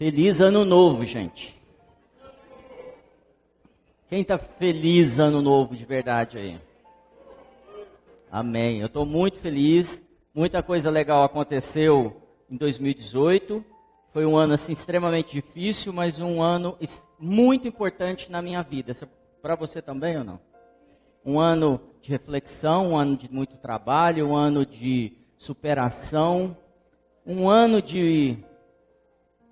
Feliz ano novo, gente. Quem está feliz ano novo de verdade aí? Amém. Eu estou muito feliz. Muita coisa legal aconteceu em 2018. Foi um ano assim extremamente difícil, mas um ano muito importante na minha vida. Para você também ou não? Um ano de reflexão, um ano de muito trabalho, um ano de superação, um ano de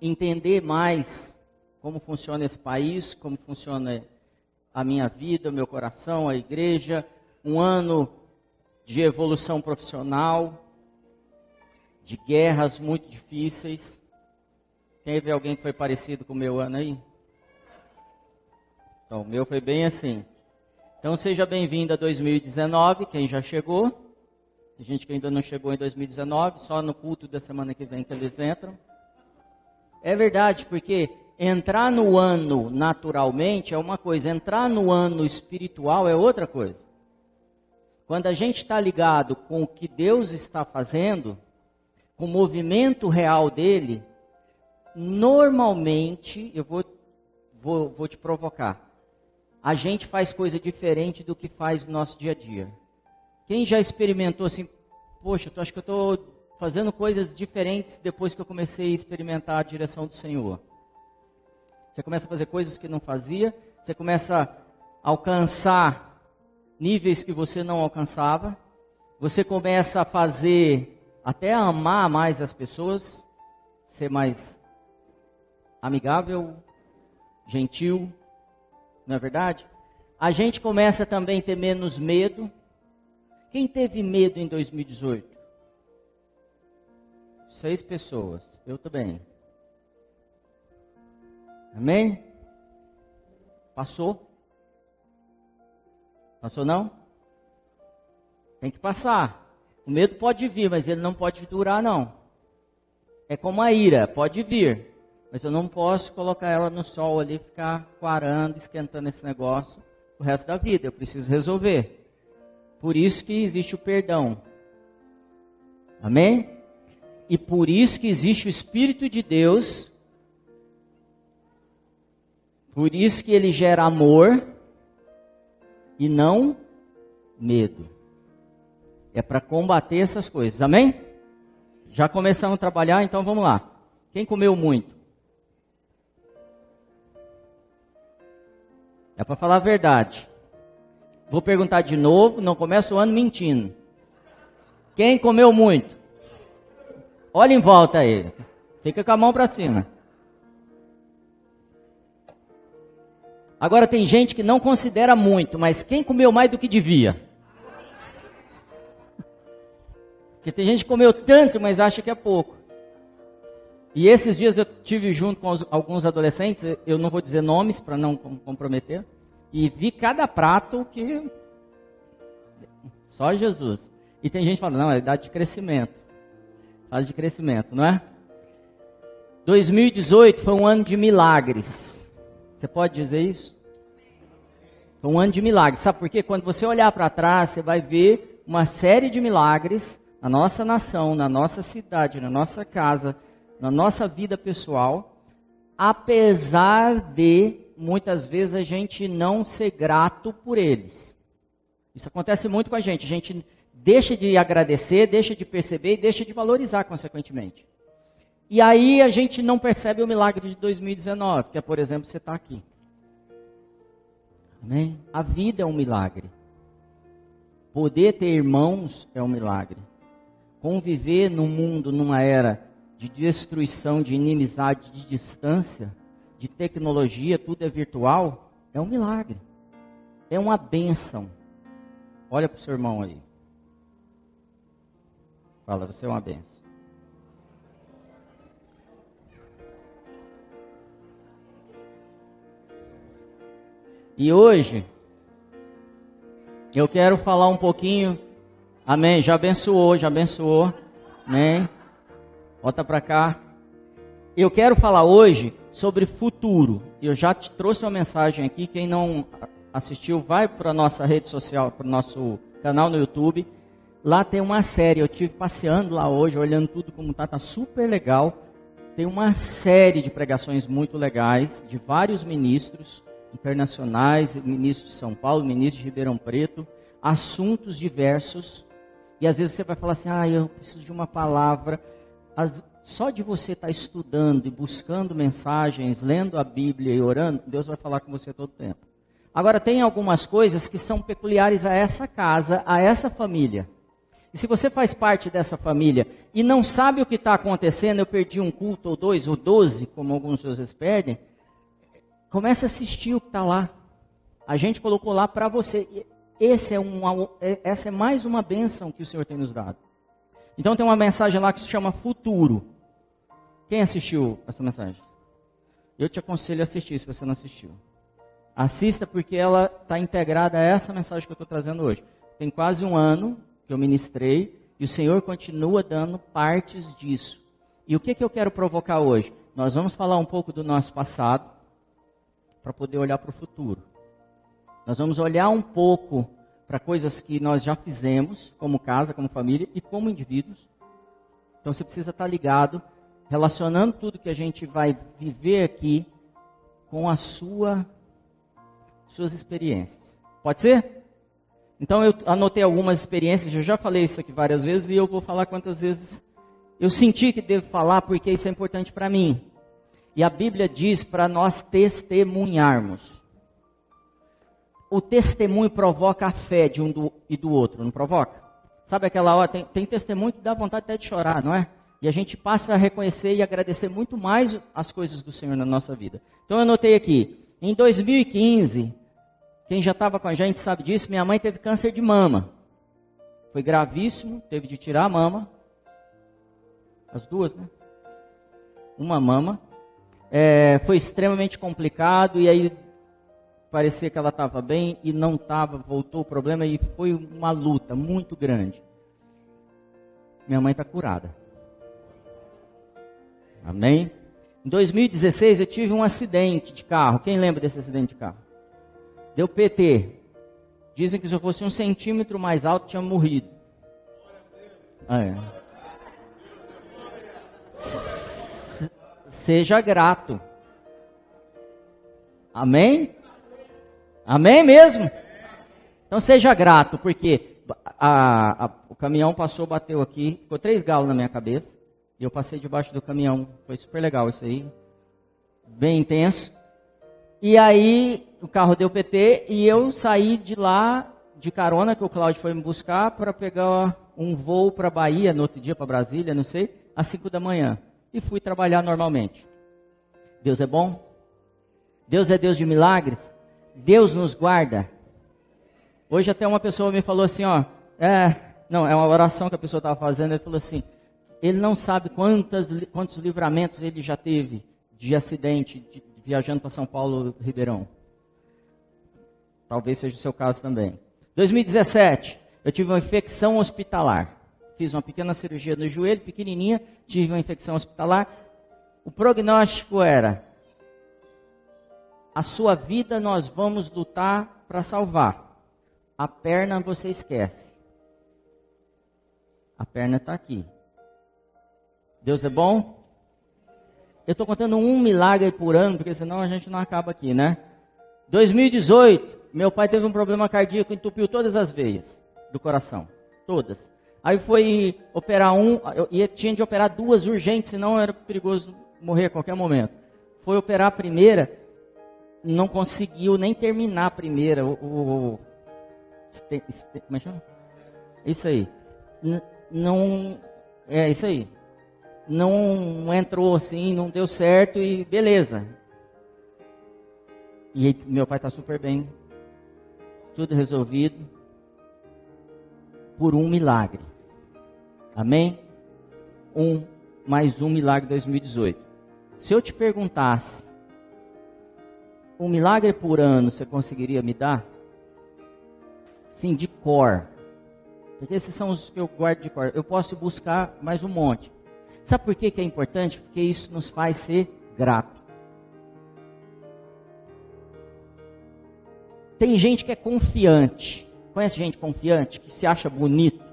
entender mais como funciona esse país, como funciona a minha vida, o meu coração, a igreja, um ano de evolução profissional, de guerras muito difíceis. Teve alguém que foi parecido com o meu ano aí? Então, o meu foi bem assim. Então, seja bem-vindo a 2019, quem já chegou. Tem gente que ainda não chegou em 2019, só no culto da semana que vem que eles entram. É verdade, porque entrar no ano naturalmente é uma coisa, entrar no ano espiritual é outra coisa. Quando a gente está ligado com o que Deus está fazendo, com o movimento real dele, normalmente, eu vou te provocar, a gente faz coisa diferente do que faz no nosso dia a dia. Quem já experimentou assim, poxa, eu acho que eu estou fazendo coisas diferentes depois que eu comecei a experimentar a direção do Senhor. Você começa a fazer coisas que não fazia, você começa a alcançar níveis que você não alcançava, você começa a fazer, até a amar mais as pessoas, ser mais amigável, gentil, não é verdade? A gente começa também a ter menos medo. Quem teve medo em 2018? 6 pessoas, eu também. Amém? Passou? Passou não? Tem que passar. O medo pode vir, mas ele não pode durar não. É como a ira, pode vir. Mas eu não posso colocar ela no sol ali, ficar quarando, esquentando esse negócio o resto da vida. Eu preciso resolver. Por isso que existe o perdão. Amém? E por isso que existe o Espírito de Deus. Por isso que ele gera amor e não medo. É para combater essas coisas. Amém? Já começamos a trabalhar, então vamos lá. Quem comeu muito? É para falar a verdade. Vou perguntar de novo, não começa o ano mentindo. Quem comeu muito? Olha em volta aí. Fica com a mão para cima. Agora tem gente que não considera muito, mas quem comeu mais do que devia? Porque tem gente que comeu tanto, mas acha que é pouco. E esses dias eu tive junto com alguns adolescentes, eu não vou dizer nomes para não comprometer, e vi cada prato que só Jesus. E tem gente que fala, não, é idade de crescimento. Fase de crescimento, não é? 2018 foi um ano de milagres. Você pode dizer isso? Foi um ano de milagres. Sabe por quê? Quando você olhar para trás, você vai ver uma série de milagres na nossa nação, na nossa cidade, na nossa casa, na nossa vida pessoal, apesar de muitas vezes a gente não ser grato por eles. Isso acontece muito com a gente deixa de agradecer, deixa de perceber e deixa de valorizar consequentemente. E aí a gente não percebe o milagre de 2019, que é, por exemplo, você está aqui. Amém? A vida é um milagre. Poder ter irmãos é um milagre. Conviver num mundo, numa era de destruição, de inimizade, de distância, de tecnologia, tudo é virtual, é um milagre. É uma bênção. Olha para o seu irmão aí. Fala, você é uma bênção. E hoje, eu quero falar um pouquinho, amém, já abençoou, amém, volta para cá. Eu quero falar hoje sobre futuro. Eu já te trouxe uma mensagem aqui, quem não assistiu, vai para a nossa rede social, para o nosso canal no YouTube. Lá tem uma série, eu estive passeando lá hoje, olhando tudo como está super legal. Tem uma série de pregações muito legais de vários ministros internacionais, ministro de São Paulo, ministro de Ribeirão Preto, assuntos diversos. E às vezes você vai falar assim, eu preciso de uma palavra. Só de você estar estudando e buscando mensagens, lendo a Bíblia e orando, Deus vai falar com você todo o tempo. Agora, tem algumas coisas que são peculiares a essa casa, a essa família. E se você faz parte dessa família e não sabe o que está acontecendo, eu perdi um culto ou 2 ou 12, como alguns de vocês perdem, comece a assistir o que está lá. A gente colocou lá para você. Essa é mais uma bênção que o Senhor tem nos dado. Então tem uma mensagem lá que se chama Futuro. Quem assistiu essa mensagem? Eu te aconselho a assistir, se você não assistiu. Assista, porque ela está integrada a essa mensagem que eu estou trazendo hoje. Tem quase um ano que eu ministrei e o Senhor continua dando partes disso. E o que eu quero provocar hoje? Nós vamos falar um pouco do nosso passado para poder olhar para o futuro. Nós vamos olhar um pouco para coisas que nós já fizemos, como casa, como família e como indivíduos. Então você precisa estar ligado, relacionando tudo que a gente vai viver aqui com as suas experiências. Pode ser? Então eu anotei algumas experiências, eu já falei isso aqui várias vezes e eu vou falar quantas vezes eu senti que devo falar, porque isso é importante para mim. E a Bíblia diz para nós testemunharmos. O testemunho provoca a fé de um e do outro, não provoca? Sabe aquela hora, tem testemunho que dá vontade até de chorar, não é? E a gente passa a reconhecer e agradecer muito mais as coisas do Senhor na nossa vida. Então eu anotei aqui, em 2015, quem já estava com a gente sabe disso, minha mãe teve câncer de mama. Foi gravíssimo, teve de tirar a mama. As duas, né? Uma mama. Foi extremamente complicado e aí parecia que ela estava bem e não estava, voltou o problema e foi uma luta muito grande. Minha mãe está curada. Amém? Em 2016 eu tive um acidente de carro. Quem lembra desse acidente de carro? Deu PT. Dizem que se eu fosse 1 centímetro mais alto tinha morrido. Seja grato. Amém? Amém mesmo? Então seja grato, porque o caminhão passou, bateu aqui, ficou 3 galos na minha cabeça, e eu passei debaixo do caminhão, foi super legal isso aí, bem intenso. E aí o carro deu PT e eu saí de lá de carona, que o Cláudio foi me buscar, para pegar um voo para Bahia, no outro dia para Brasília, não sei, às 5 da manhã. E fui trabalhar normalmente. Deus é bom? Deus é Deus de milagres? Deus nos guarda. Hoje até uma pessoa me falou assim, é uma oração que a pessoa estava fazendo, ele falou assim, ele não sabe quantos livramentos ele já teve de acidente, viajando para São Paulo, Ribeirão. Talvez seja o seu caso também. 2017, eu tive uma infecção hospitalar. Fiz uma pequena cirurgia no joelho, pequenininha, tive uma infecção hospitalar. O prognóstico era, a sua vida nós vamos lutar para salvar. A perna você esquece. A perna está aqui. Deus é bom? Eu estou contando um milagre por ano, porque senão a gente não acaba aqui, né? 2018, meu pai teve um problema cardíaco, entupiu todas as veias do coração. Todas. Aí foi operar e tinha de operar 2 urgentes, senão era perigoso morrer a qualquer momento. Foi operar a primeira, não conseguiu nem terminar a primeira. Como é que chama? Isso aí. Isso aí. Não entrou assim, não deu certo e beleza. E meu pai está super bem. Tudo resolvido. Por um milagre. Amém? Mais um milagre 2018. Se eu te perguntasse, um milagre por ano você conseguiria me dar? Sim, de cor. Porque esses são os que eu guardo de cor. Eu posso buscar mais um monte. Sabe por que é importante? Porque isso nos faz ser grato. Tem gente que é confiante. Conhece gente confiante? Que se acha bonito?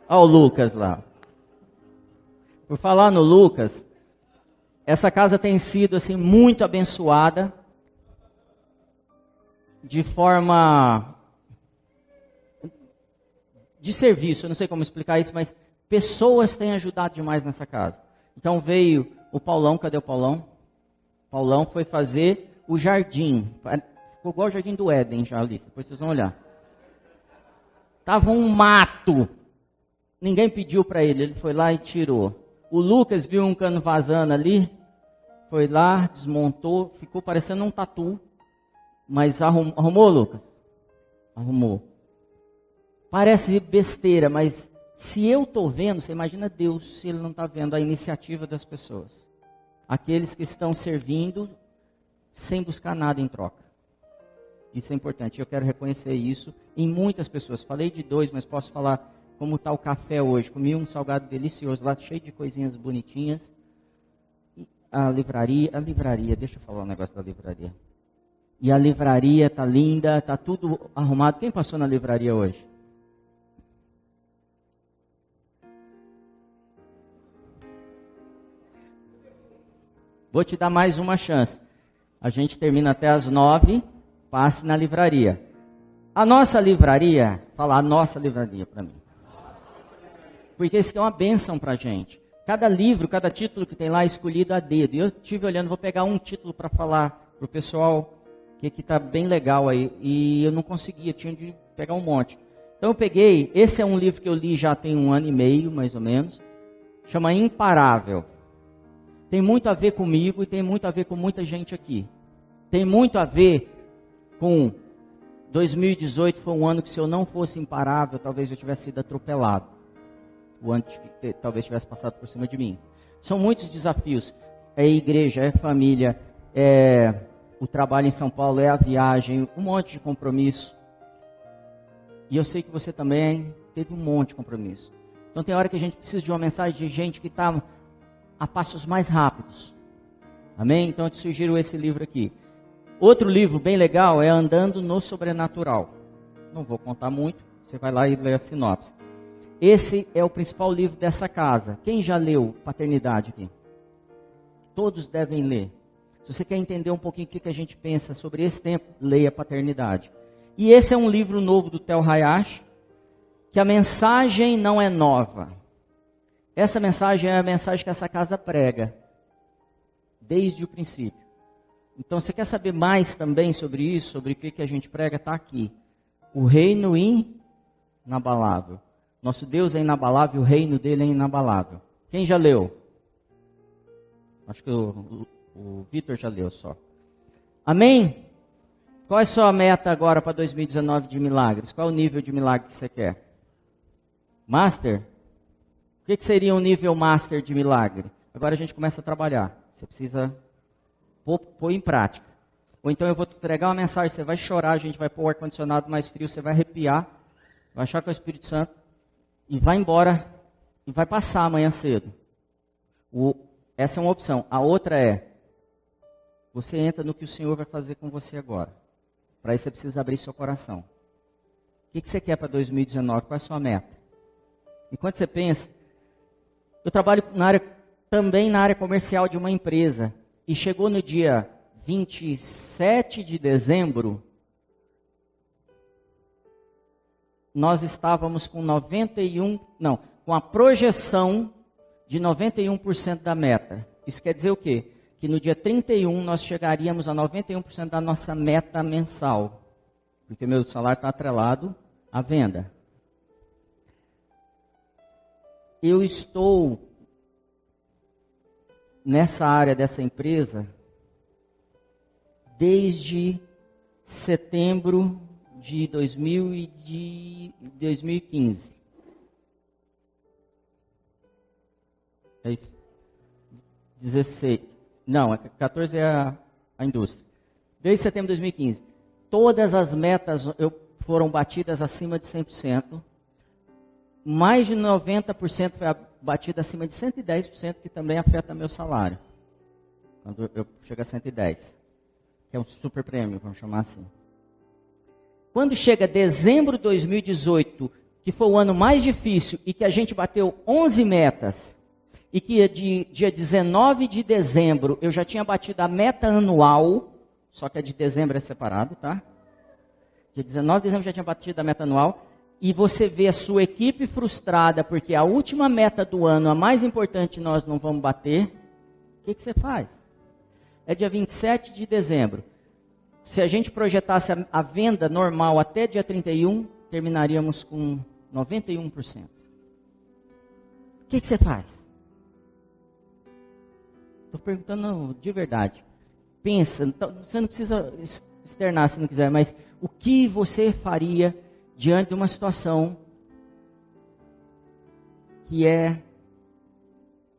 Olha o Lucas lá. Por falar no Lucas, essa casa tem sido assim muito abençoada de forma de serviço, eu não sei como explicar isso, mas pessoas têm ajudado demais nessa casa. Então veio o Paulão, cadê o Paulão? O Paulão foi fazer o jardim. Ficou igual o jardim do Éden já ali, depois vocês vão olhar. Tava um mato. Ninguém pediu para ele foi lá e tirou. O Lucas viu um cano vazando ali, foi lá, desmontou, ficou parecendo um tatu. Mas arrumou, Lucas? Arrumou. Parece besteira, mas se eu estou vendo, você imagina Deus se Ele não está vendo a iniciativa das pessoas. Aqueles que estão servindo sem buscar nada em troca. Isso é importante, eu quero reconhecer isso em muitas pessoas. Falei de 2, mas posso falar como está o café hoje. Comi um salgado delicioso lá, cheio de coisinhas bonitinhas. E a livraria, deixa eu falar um negócio da livraria. E a livraria está linda, está tudo arrumado. Quem passou na livraria hoje? Vou te dar mais uma chance. A gente termina até às 9, passe na livraria. A nossa livraria, fala a nossa livraria para mim. Porque isso é uma bênção para a gente. Cada livro, cada título que tem lá é escolhido a dedo. E eu estive olhando, vou pegar um título para falar para o pessoal que está bem legal aí. E eu não conseguia, tinha de pegar um monte. Então eu peguei, esse é um livro que eu li já tem 1 ano e meio, mais ou menos. Chama Imparável. Tem muito a ver comigo e tem muito a ver com muita gente aqui. Tem muito a ver com 2018, foi um ano que se eu não fosse imparável, talvez eu tivesse sido atropelado. O ano que talvez tivesse passado por cima de mim. São muitos desafios. É igreja, é família, é o trabalho em São Paulo, é a viagem, um monte de compromisso. E eu sei que você também teve um monte de compromisso. Então tem hora que a gente precisa de uma mensagem de gente que está a passos mais rápidos. Amém? Então eu te sugiro esse livro aqui. Outro livro bem legal é Andando no Sobrenatural. Não vou contar muito, você vai lá e lê a sinopse. Esse é o principal livro dessa casa. Quem já leu Paternidade aqui? Todos devem ler. Se você quer entender um pouquinho o que a gente pensa sobre esse tempo, leia Paternidade. E esse é um livro novo do Tel Hayashi, que a mensagem não é nova. Essa mensagem é a mensagem que essa casa prega, desde o princípio. Então, você quer saber mais também sobre isso, sobre o que a gente prega, está aqui. O reino inabalável. Nosso Deus é inabalável, o reino dele é inabalável. Quem já leu? Acho que o Vitor já leu só. Amém? Qual é a sua meta agora para 2019 de milagres? Qual é o nível de milagre que você quer? Master? O que seria um nível master de milagre? Agora a gente começa a trabalhar. Você precisa pôr em prática. Ou então eu vou te entregar uma mensagem, você vai chorar, a gente vai pôr o ar-condicionado mais frio, você vai arrepiar, vai achar que é o Espírito Santo, e vai embora, e vai passar amanhã cedo. Essa é uma opção. A outra é, você entra no que o Senhor vai fazer com você agora. Para isso você precisa abrir seu coração. O que você quer para 2019? Qual é a sua meta? Enquanto você pensa, eu trabalho também na área comercial de uma empresa. E chegou no dia 27 de dezembro, nós estávamos com com a projeção de 91% da meta. Isso quer dizer o quê? Que no dia 31 nós chegaríamos a 91% da nossa meta mensal. Porque meu salário está atrelado à venda. Eu estou nessa área dessa empresa desde setembro de 2015. É isso? 16. Não, 14 é a indústria. Desde setembro de 2015. Todas as metas foram batidas acima de 100%. Mais de 90% foi batida acima de 110%, que também afeta meu salário. Quando eu chego a 110. Que é um super prêmio, vamos chamar assim. Quando chega dezembro de 2018, que foi o ano mais difícil e que a gente bateu 11 metas, e que dia 19 de dezembro eu já tinha batido a meta anual, só que a de dezembro é separado, tá? Dia 19 de dezembro já tinha batido a meta anual, e você vê a sua equipe frustrada porque a última meta do ano, a mais importante, nós não vamos bater. O que você faz? É dia 27 de dezembro. Se a gente projetasse a venda normal até dia 31, terminaríamos com 91%. O que você faz? Estou perguntando de verdade. Pensa, você não precisa externar se não quiser, mas o que você faria diante de uma situação que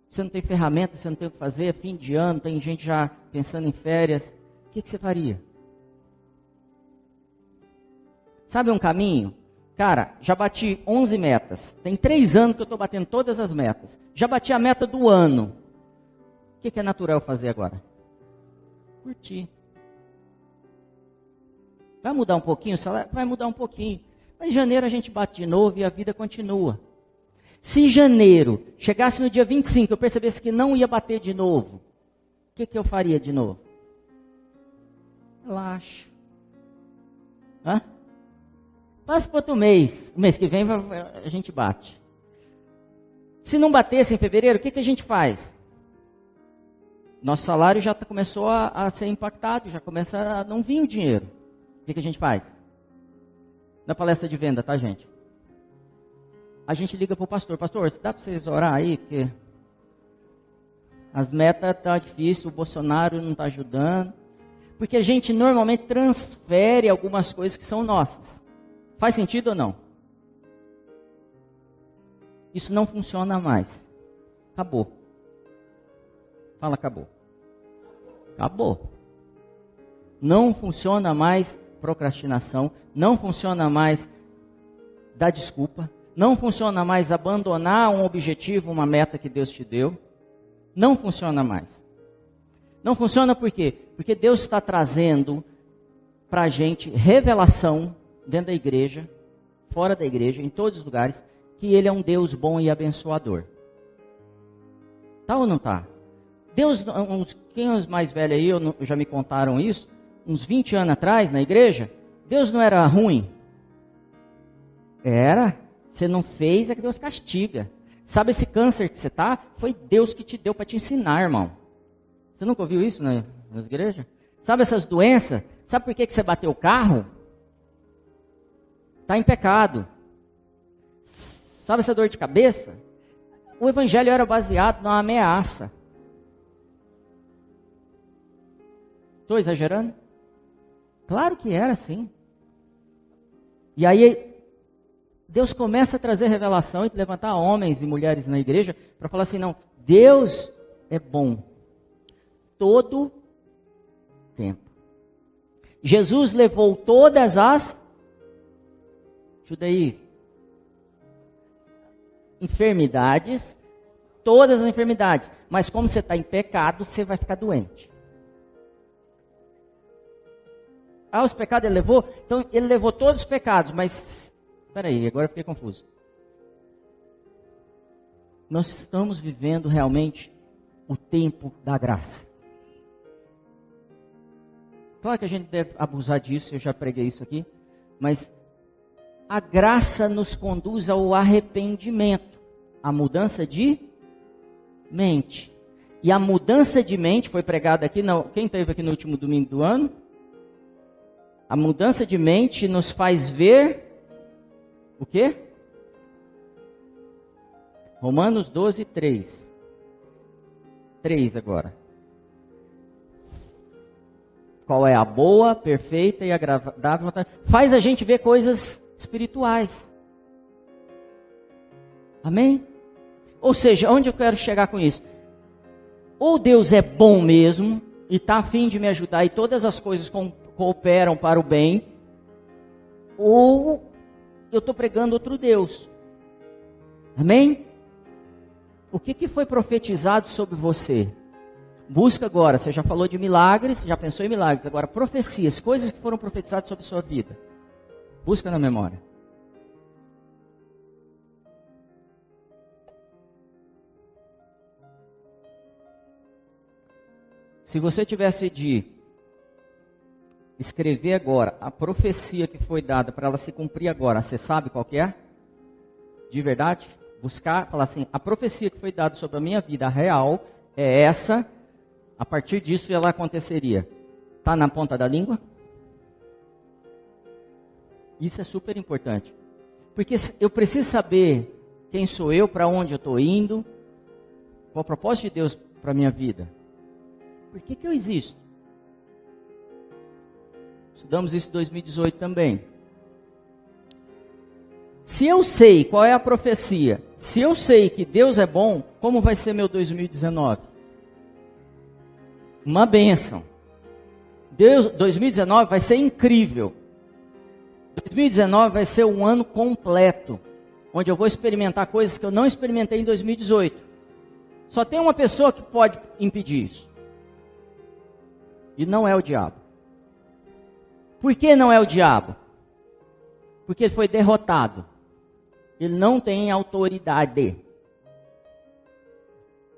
você não tem ferramenta, você não tem o que fazer, é fim de ano, tem gente já pensando em férias. O que você faria? Sabe um caminho? Cara, já bati 11 metas. Tem 3 anos que eu estou batendo todas as metas. Já bati a meta do ano. O que é natural fazer agora? Curtir. Vai mudar um pouquinho o salário? Vai mudar um pouquinho. Mas em janeiro a gente bate de novo e a vida continua. Se em janeiro chegasse no dia 25 eu percebesse que não ia bater de novo, o que eu faria de novo? Relaxa. Hã? Passa para outro mês. O mês que vem a gente bate. Se não batesse em fevereiro, o que a gente faz? Nosso salário já começou a ser impactado, já começa a não vir o dinheiro. O que a gente faz? Na palestra de venda, tá, gente? A gente liga para o pastor. Pastor, dá para vocês orar aí? Porque as metas estão difíceis, o Bolsonaro não está ajudando. Porque a gente normalmente transfere algumas coisas que são nossas. Faz sentido ou não? Isso não funciona mais. Acabou. Fala, acabou. Acabou. Não funciona mais procrastinação. Não funciona mais dar desculpa. Não funciona mais abandonar um objetivo, uma meta que Deus te deu. Não funciona mais. Não funciona por quê? Porque Deus está trazendo para a gente revelação dentro da igreja, fora da igreja, em todos os lugares, que Ele é um Deus bom e abençoador. Tá ou não tá? Deus, quem é os mais velhos aí, já me contaram isso, uns 20 anos atrás na igreja, Deus não era ruim? Era. Você não fez, é que Deus castiga. Sabe esse câncer que você tá? Foi Deus que te deu para te ensinar, irmão. Você nunca ouviu isso nas igrejas? Sabe essas doenças? Sabe por que você bateu o carro? Está em pecado. Sabe essa dor de cabeça? O evangelho era baseado numa ameaça. Estou exagerando? Claro que era, sim. E aí, Deus começa a trazer revelação e levantar homens e mulheres na igreja para falar assim, não, Deus é bom. Todo tempo. Jesus levou todas as enfermidades, todas as enfermidades. Mas como você está em pecado, você vai ficar doente. Ah, os pecados ele levou? Então ele levou todos os pecados, mas... Espera aí, agora eu fiquei confuso. Nós estamos vivendo realmente o tempo da graça. Claro que a gente deve abusar disso, eu já preguei isso aqui, mas a graça nos conduz ao arrependimento, a mudança de mente. E a mudança de mente foi pregada aqui, quem esteve aqui no último domingo do ano? A mudança de mente nos faz ver o quê? Romanos 12, 3. 3 agora. Qual é a boa, perfeita e agradável vontade? Faz a gente ver coisas espirituais. Amém? Ou seja, onde eu quero chegar com isso? Ou Deus é bom mesmo e está a fim de me ajudar e todas as coisas cooperam para o bem, ou eu estou pregando outro Deus. Amém? O que foi profetizado sobre você? Busca agora, você já falou de milagres, já pensou em milagres, agora profecias, coisas que foram profetizadas sobre a sua vida. Busca na memória. se você tivesse de escrever agora a profecia que foi dada para ela se cumprir agora, você sabe qual que é? De verdade? Buscar, falar assim, a profecia que foi dada sobre a minha vida real é essa, a partir disso ela aconteceria. Está na ponta da língua? Isso é super importante. Porque eu preciso saber quem sou eu, para onde eu estou indo, qual o propósito de Deus para a minha vida. Por que eu existo? Estudamos isso em 2018 também. Se eu sei qual é a profecia, se eu sei que Deus é bom, como vai ser meu 2019? Uma bênção. 2019 vai ser incrível. 2019 vai ser um ano completo, onde eu vou experimentar coisas que eu não experimentei em 2018. Só tem uma pessoa que pode impedir isso. E não é o diabo. Por que não é o diabo? Porque ele foi derrotado. Ele não tem autoridade.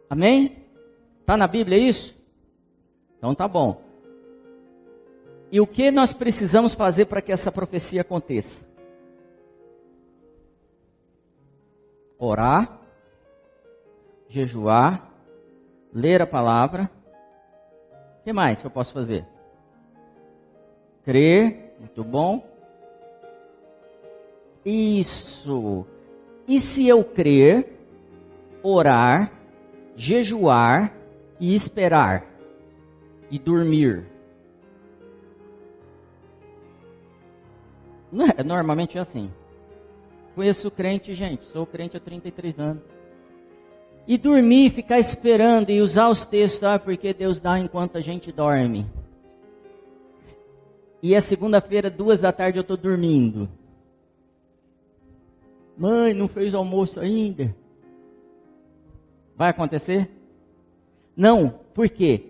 Amém? Está na Bíblia isso? Então tá bom. E o que nós precisamos fazer para que essa profecia aconteça? Orar, jejuar, ler a palavra. O que mais que eu posso fazer? Crer, muito bom. Isso. E se eu crer, orar, jejuar e esperar e dormir? Normalmente é assim. Conheço crente, gente, sou crente há 33 anos. E dormir, ficar esperando e usar os textos, porque Deus dá enquanto a gente dorme. E é segunda-feira, 14h eu estou dormindo. Mãe, não fez almoço ainda? Vai acontecer? Não, por quê?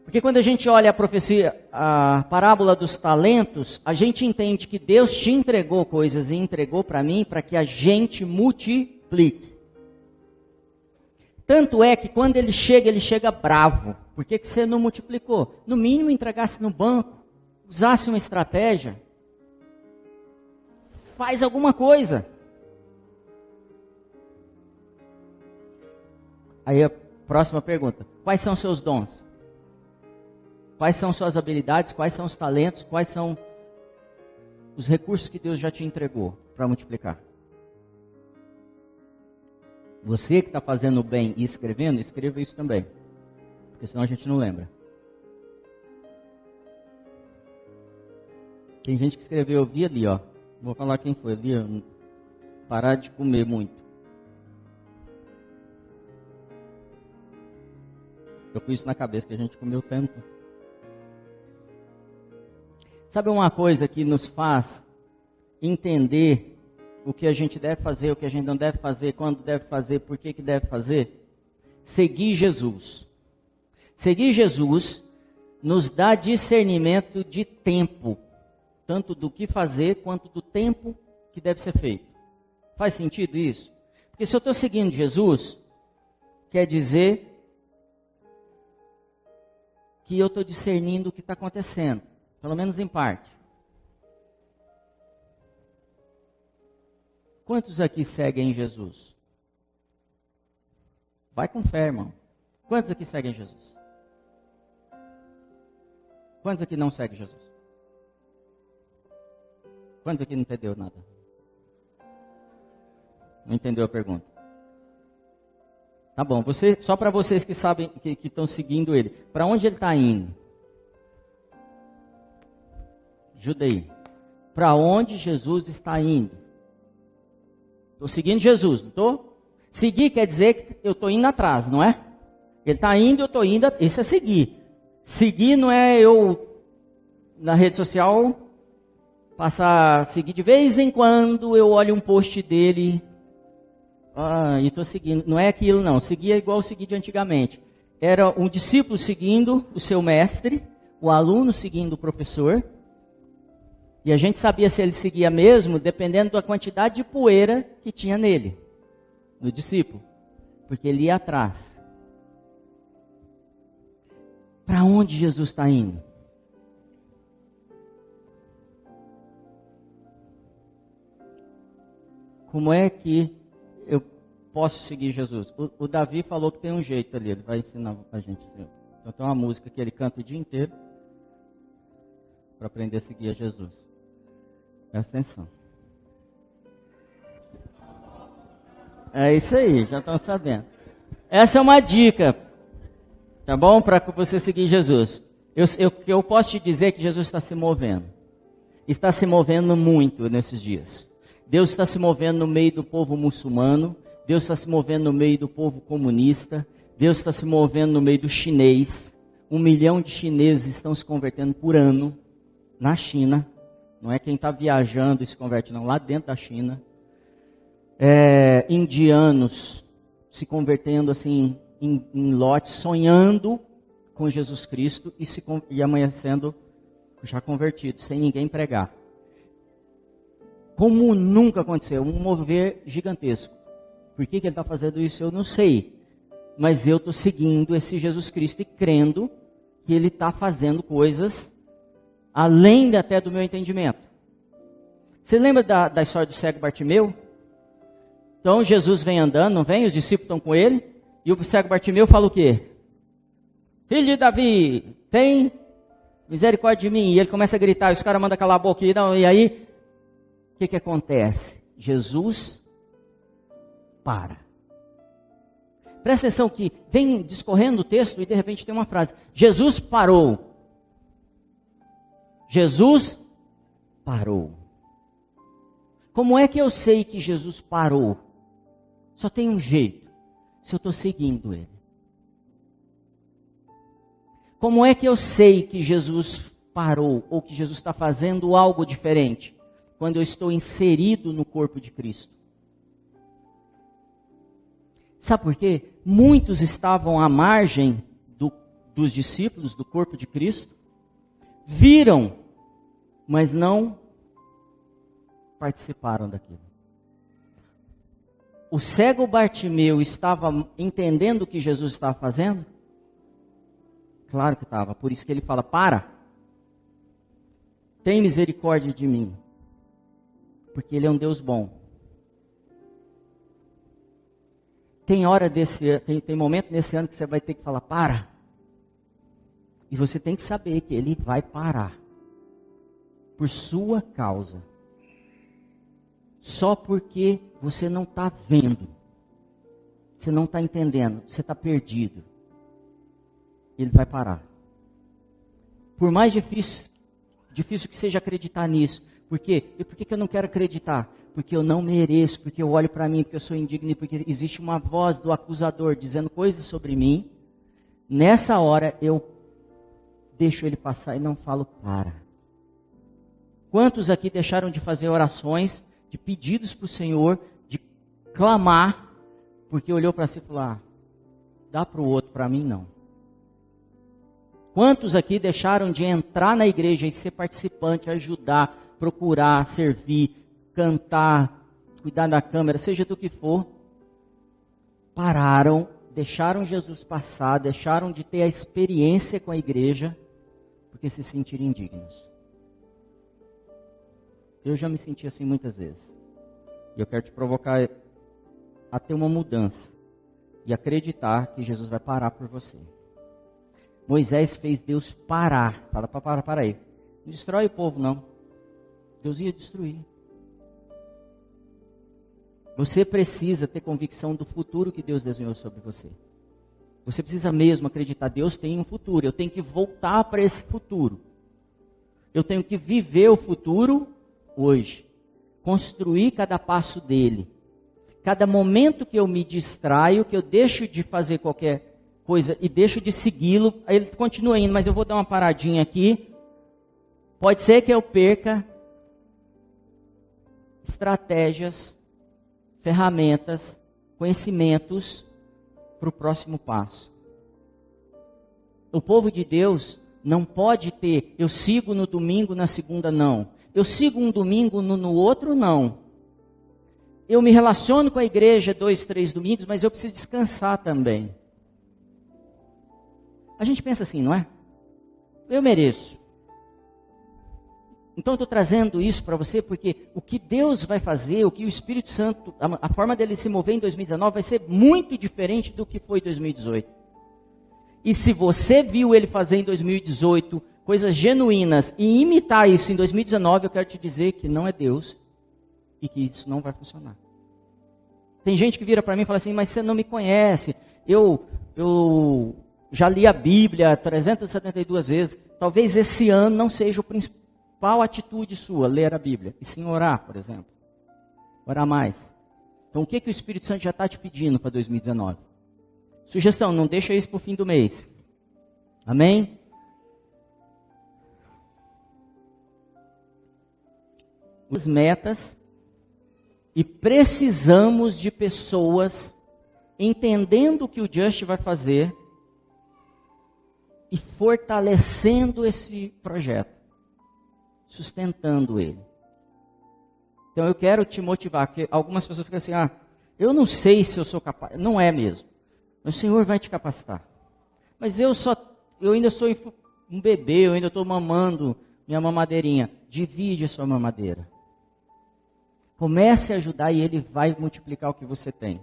Porque quando a gente olha a profecia, a parábola dos talentos, a gente entende que Deus te entregou coisas e entregou para mim para que a gente multiplique. Tanto é que quando ele chega bravo. Por que você não multiplicou? No mínimo entregasse no banco, usasse uma estratégia, faz alguma coisa. Aí a próxima pergunta, quais são seus dons? Quais são suas habilidades, quais são os talentos, quais são os recursos que Deus já te entregou para multiplicar? Você que está fazendo o bem e escrevendo, escreva isso também, porque senão a gente não lembra. Tem gente que escreveu, eu vi ali, ó. Vou falar quem foi, ali, ó, parar de comer muito. Eu com isso na cabeça, que a gente comeu tanto. Sabe uma coisa que nos faz entender o que a gente deve fazer, o que a gente não deve fazer, quando deve fazer, por que deve fazer? Seguir Jesus. Seguir Jesus nos dá discernimento de tempo, tanto do que fazer, quanto do tempo que deve ser feito. Faz sentido isso? Porque se eu estou seguindo Jesus, quer dizer que eu estou discernindo o que está acontecendo. Pelo menos em parte. Quantos aqui seguem Jesus? Vai com fé, irmão. Quantos aqui seguem Jesus? Quantos aqui não seguem Jesus? Quantos aqui não entendeu nada? Não entendeu a pergunta? Tá bom, só para vocês que sabem, que estão seguindo ele. Para onde ele está indo? Ajuda aí. Para onde Jesus está indo? Estou seguindo Jesus, não estou? Seguir quer dizer que eu estou indo atrás, não é? Ele está indo, eu estou indo. Isso é seguir. Seguir não é eu, na rede social, passar a seguir de vez em quando, eu olho um post dele, e estou seguindo. Não é aquilo não. Seguir é igual seguir de antigamente. Era um discípulo seguindo o seu mestre, o aluno seguindo o professor. E a gente sabia se ele seguia mesmo, dependendo da quantidade de poeira que tinha nele, no discípulo. Porque ele ia atrás. Para onde Jesus está indo? Como é que eu posso seguir Jesus? O Davi falou que tem um jeito ali, ele vai ensinar a gente. Então tem uma música que ele canta o dia inteiro para aprender a seguir a Jesus. Presta atenção. É isso aí, já estão sabendo. Essa é uma dica, tá bom? Para você seguir Jesus. Eu posso te dizer que Jesus está se movendo. Está se movendo muito nesses dias. Deus está se movendo no meio do povo muçulmano. Deus está se movendo no meio do povo comunista. Deus está se movendo no meio do chinês. 1 milhão de chineses estão se convertendo por ano na China. Não é quem está viajando e se converte, não. Lá dentro da China. Indianos se convertendo assim em lotes, sonhando com Jesus Cristo e amanhecendo já convertidos, sem ninguém pregar. Como nunca aconteceu, um mover gigantesco. Por que ele está fazendo isso, eu não sei. Mas eu estou seguindo esse Jesus Cristo e crendo que ele está fazendo coisas além até do meu entendimento. Você lembra da história do cego Bartimeu? Então Jesus vem andando, não vem? Os discípulos estão com ele. E o cego Bartimeu fala o quê? Filho de Davi, tem misericórdia de mim. E ele começa a gritar, e os caras mandam calar a boca. E aí, o que acontece? Jesus para. Presta atenção que vem discorrendo o texto e de repente tem uma frase. Jesus parou. Jesus parou. Como é que eu sei que Jesus parou? Só tem um jeito. Se eu estou seguindo ele. Como é que eu sei que Jesus parou? Ou que Jesus está fazendo algo diferente? Quando eu estou inserido no corpo de Cristo. Sabe por quê? Muitos estavam à margem dos discípulos, do corpo de Cristo. Viram, mas não participaram daquilo. O cego Bartimeu estava entendendo o que Jesus estava fazendo? Claro que estava. Por isso que ele fala, para. Tem misericórdia de mim. Porque ele é um Deus bom. Tem momento nesse ano que você vai ter que falar, para. E você tem que saber que ele vai parar. Por sua causa. Só porque você não está vendo. Você não está entendendo. Você está perdido. Ele vai parar. Por mais difícil que seja acreditar nisso. Por quê? E por que eu não quero acreditar? Porque eu não mereço, porque eu olho para mim, porque eu sou indigno, porque existe uma voz do acusador dizendo coisas sobre mim. Nessa hora eu deixo ele passar e não falo para. Quantos aqui deixaram de fazer orações, de pedidos para o Senhor, de clamar, porque olhou para si e falou, dá para o outro, para mim não. Quantos aqui deixaram de entrar na igreja e ser participante, ajudar, procurar, servir, cantar, cuidar da câmera, seja do que for, pararam, deixaram Jesus passar, deixaram de ter a experiência com a igreja, porque se sentiram indignos. Eu já me senti assim muitas vezes. E eu quero te provocar a ter uma mudança. E acreditar que Jesus vai parar por você. Moisés fez Deus parar. Fala, para aí. Não destrói o povo, não. Deus ia destruir. Você precisa ter convicção do futuro que Deus desenhou sobre você. Você precisa mesmo acreditar, Deus tem um futuro. Eu tenho que voltar para esse futuro. Eu tenho que viver o futuro hoje. Construir cada passo dele. Cada momento que eu me distraio, que eu deixo de fazer qualquer coisa e deixo de segui-lo, ele continua indo, mas eu vou dar uma paradinha aqui. Pode ser que eu perca estratégias, ferramentas, conhecimentos para o próximo passo. O povo de Deus não pode ter, eu sigo no domingo, na segunda não. Eu sigo um domingo, no outro não. Eu me relaciono com a igreja 2, 3 domingos, mas eu preciso descansar também. A gente pensa assim, não é? eu mereço. Então eu estou trazendo isso para você porque o que Deus vai fazer, o que o Espírito Santo, a forma dele se mover em 2019 vai ser muito diferente do que foi em 2018. E se você viu ele fazer em 2018 coisas genuínas e imitar isso em 2019, eu quero te dizer que não é Deus e que isso não vai funcionar. Tem gente que vira para mim e fala assim, mas você não me conhece, eu já li a Bíblia 372 vezes, talvez esse ano não seja o principal atitude sua, ler a Bíblia, e sim orar, por exemplo. Orar mais. Então o que o Espírito Santo já está te pedindo para 2019? Sugestão, não deixa isso para o fim do mês. Amém? As metas e precisamos de pessoas entendendo o que o Just vai fazer e fortalecendo esse projeto, sustentando ele. Então eu quero te motivar, porque algumas pessoas ficam assim, eu não sei se eu sou capaz. Não é mesmo. Mas o Senhor vai te capacitar. Mas eu ainda sou um bebê, eu ainda estou mamando minha mamadeirinha. Divide a sua mamadeira. Comece a ajudar e Ele vai multiplicar o que você tem.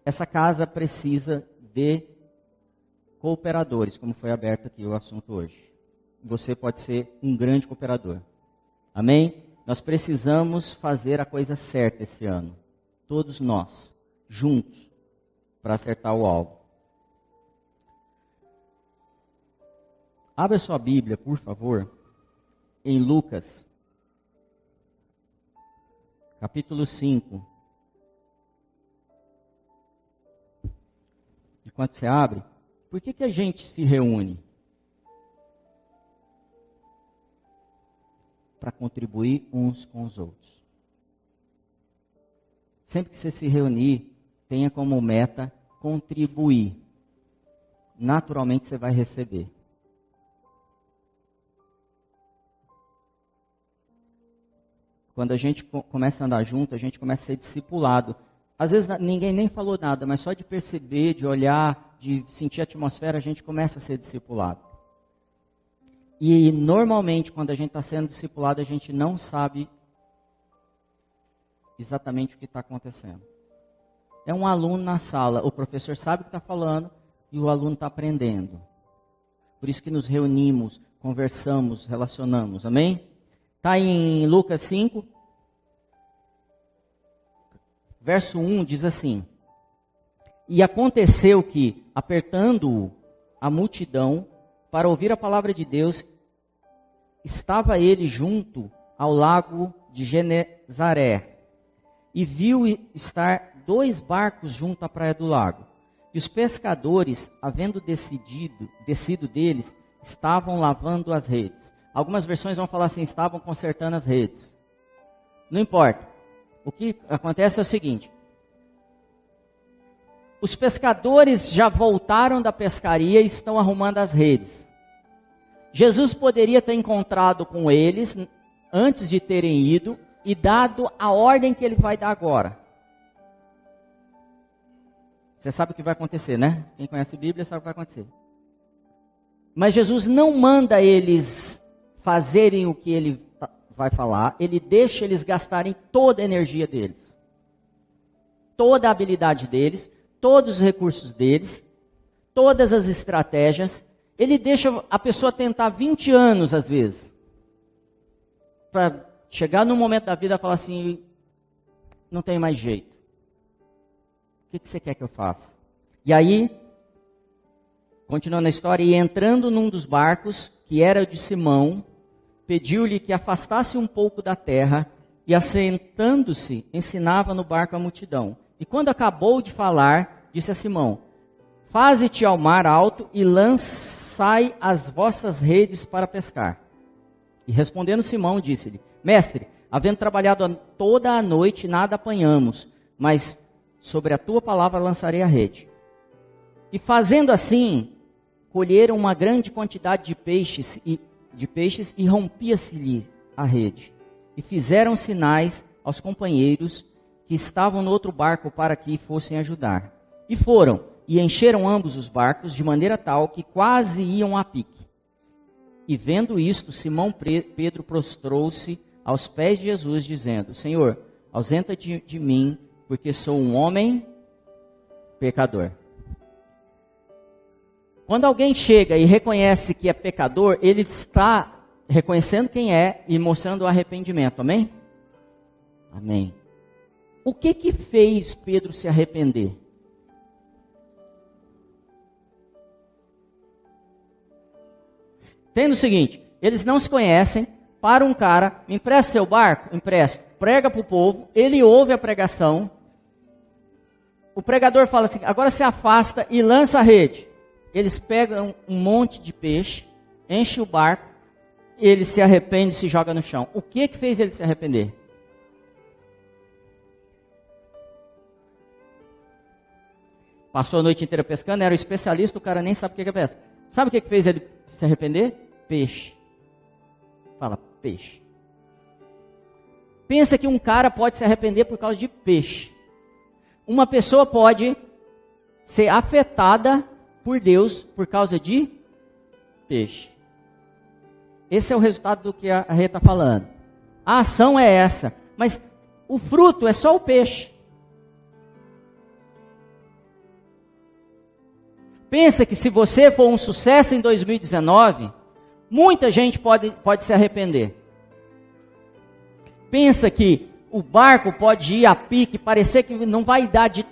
Essa casa precisa de cooperadores, como foi aberto aqui o assunto hoje. Você pode ser um grande cooperador. Amém? Nós precisamos fazer a coisa certa esse ano. Todos nós, juntos, para acertar o alvo. Abra sua Bíblia, por favor, em Lucas, capítulo 5. Enquanto você abre, por que a gente se reúne? Para contribuir uns com os outros. Sempre que você se reunir, tenha como meta contribuir. Naturalmente você vai receber. Quando a gente começa a andar junto, a gente começa a ser discipulado. Às vezes ninguém nem falou nada, mas só de perceber, de olhar, de sentir a atmosfera, a gente começa a ser discipulado. E normalmente, quando a gente está sendo discipulado, a gente não sabe exatamente o que está acontecendo. É um aluno na sala, o professor sabe o que está falando e o aluno está aprendendo. Por isso que nos reunimos, conversamos, relacionamos, amém? Está em Lucas 5, verso 1, diz assim: E aconteceu que, apertando-o a multidão para ouvir a palavra de Deus, estava ele junto ao lago de Genezaré, e viu estar 2 barcos junto à praia do lago. E os pescadores, havendo descido deles, estavam lavando as redes. Algumas versões vão falar assim, estavam consertando as redes. Não importa. O que acontece é o seguinte. Os pescadores já voltaram da pescaria e estão arrumando as redes. Jesus poderia ter encontrado com eles antes de terem ido e dado a ordem que ele vai dar agora. Você sabe o que vai acontecer, né? Quem conhece a Bíblia sabe o que vai acontecer. Mas Jesus não manda eles fazerem o que ele vai falar, ele deixa eles gastarem toda a energia deles, toda a habilidade deles, todos os recursos deles, todas as estratégias. Ele deixa a pessoa tentar 20 anos, às vezes, para chegar num momento da vida e falar assim, não tem mais jeito. O que você quer que eu faça? E aí, continuando a história, e entrando num dos barcos, que era o de Simão, pediu-lhe que afastasse um pouco da terra, e assentando-se, ensinava no barco a multidão. E quando acabou de falar, disse a Simão, faze-te ao mar alto e lançai as vossas redes para pescar. E respondendo Simão, disse-lhe, mestre, havendo trabalhado toda a noite, nada apanhamos, mas sobre a tua palavra lançarei a rede. E fazendo assim, colheram uma grande quantidade de peixes e rompia-se-lhe a rede. E fizeram sinais aos companheiros que estavam no outro barco para que fossem ajudar. E foram, e encheram ambos os barcos de maneira tal que quase iam a pique. E vendo isto, Simão Pedro prostrou-se aos pés de Jesus, dizendo: Senhor, ausenta-te de mim, porque sou um homem pecador. Quando alguém chega e reconhece que é pecador, ele está reconhecendo quem é e mostrando o arrependimento, amém? Amém. O que fez Pedro se arrepender? Entenda o seguinte, eles não se conhecem, para um cara, me empresta seu barco? Empresto. Prega para o povo, ele ouve a pregação, o pregador fala assim, agora se afasta e lança a rede. Eles pegam um monte de peixe, enchem o barco, ele se arrepende e se joga no chão. O que fez ele se arrepender? Passou a noite inteira pescando, era o especialista, o cara nem sabe o que é pesca. Sabe o que fez ele se arrepender? Peixe. Fala, peixe. Pensa que um cara pode se arrepender por causa de peixe. Uma pessoa pode ser afetada por Deus por causa de peixe. Esse é o resultado do que a Rê está falando. A ação é essa, mas o fruto é só o peixe. Pensa que se você for um sucesso em 2019, muita gente pode se arrepender. Pensa que o barco pode ir a pique, parecer que não vai dar de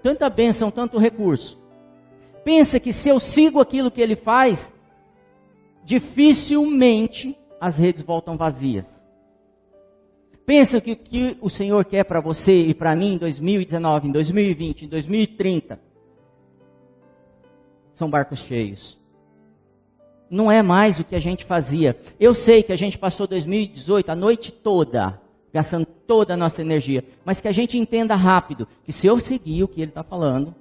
tanta bênção, tanto recurso. Pensa que se eu sigo aquilo que ele faz, dificilmente as redes voltam vazias. Pensa que o que o Senhor quer para você e para mim em 2019, em 2020, em 2030, são barcos cheios. Não é mais o que a gente fazia. Eu sei que a gente passou 2018 a noite toda, gastando toda a nossa energia, mas que a gente entenda rápido, que se eu seguir o que ele está falando,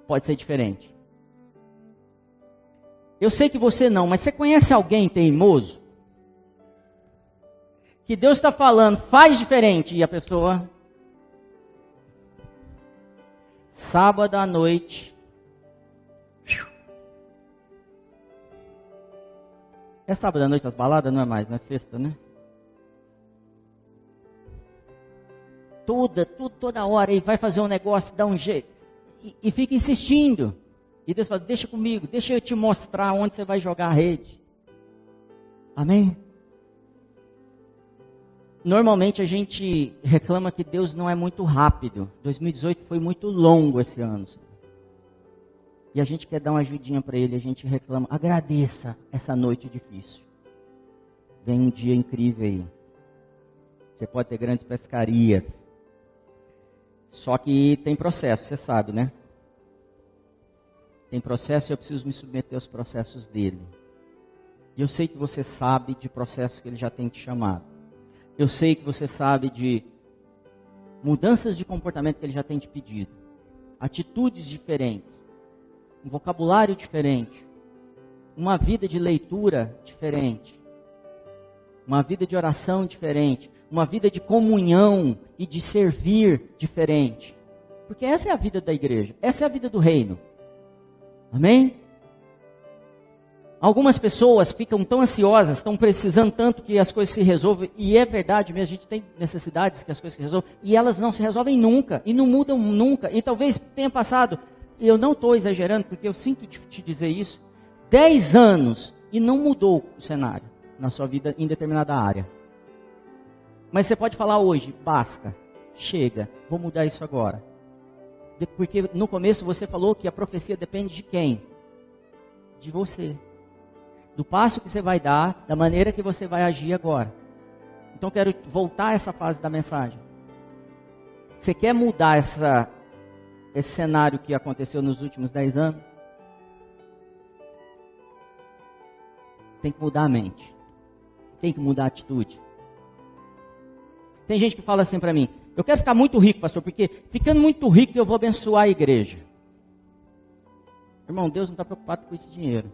pode ser diferente. Eu sei que você não, mas você conhece alguém teimoso? Que Deus está falando, faz diferente, e a pessoa... Sábado à noite... É sábado à noite as baladas? Não é mais, não é sexta, né? Toda hora ele vai fazer um negócio, dá um jeito. E fica insistindo. E Deus fala, deixa comigo, deixa eu te mostrar onde você vai jogar a rede. Amém? Normalmente a gente reclama que Deus não é muito rápido. 2018 foi muito longo esse ano. E a gente quer dar uma ajudinha para ele, a gente reclama. Agradeça essa noite difícil. Vem um dia incrível aí. Você pode ter grandes pescarias. Só que tem processo, você sabe, né? Tem processo e eu preciso me submeter aos processos dele. E eu sei que você sabe de processos que ele já tem te chamado. Eu sei que você sabe de mudanças de comportamento que ele já tem te pedido. Atitudes diferentes. Um vocabulário diferente, uma vida de leitura diferente, uma vida de oração diferente, uma vida de comunhão e de servir diferente. Porque essa é a vida da igreja, essa é a vida do reino. Amém? Algumas pessoas ficam tão ansiosas, estão precisando tanto que as coisas se resolvam, e é verdade mesmo, a gente tem necessidades que as coisas se resolvam, e elas não se resolvem nunca, e não mudam nunca, e talvez tenha passado... Eu não estou exagerando, porque eu sinto te dizer isso. 10 anos e não mudou o cenário na sua vida em determinada área. Mas você pode falar hoje, basta, chega, vou mudar isso agora. Porque no começo você falou que a profecia depende de quem? De você. Do passo que você vai dar, da maneira que você vai agir agora. Então quero voltar a essa fase da mensagem. Você quer mudar esse cenário que aconteceu nos últimos 10 anos? Tem que mudar a mente. Tem que mudar a atitude. Tem gente que fala assim para mim, eu quero ficar muito rico, pastor, porque ficando muito rico eu vou abençoar a igreja. Irmão, Deus não está preocupado com esse dinheiro.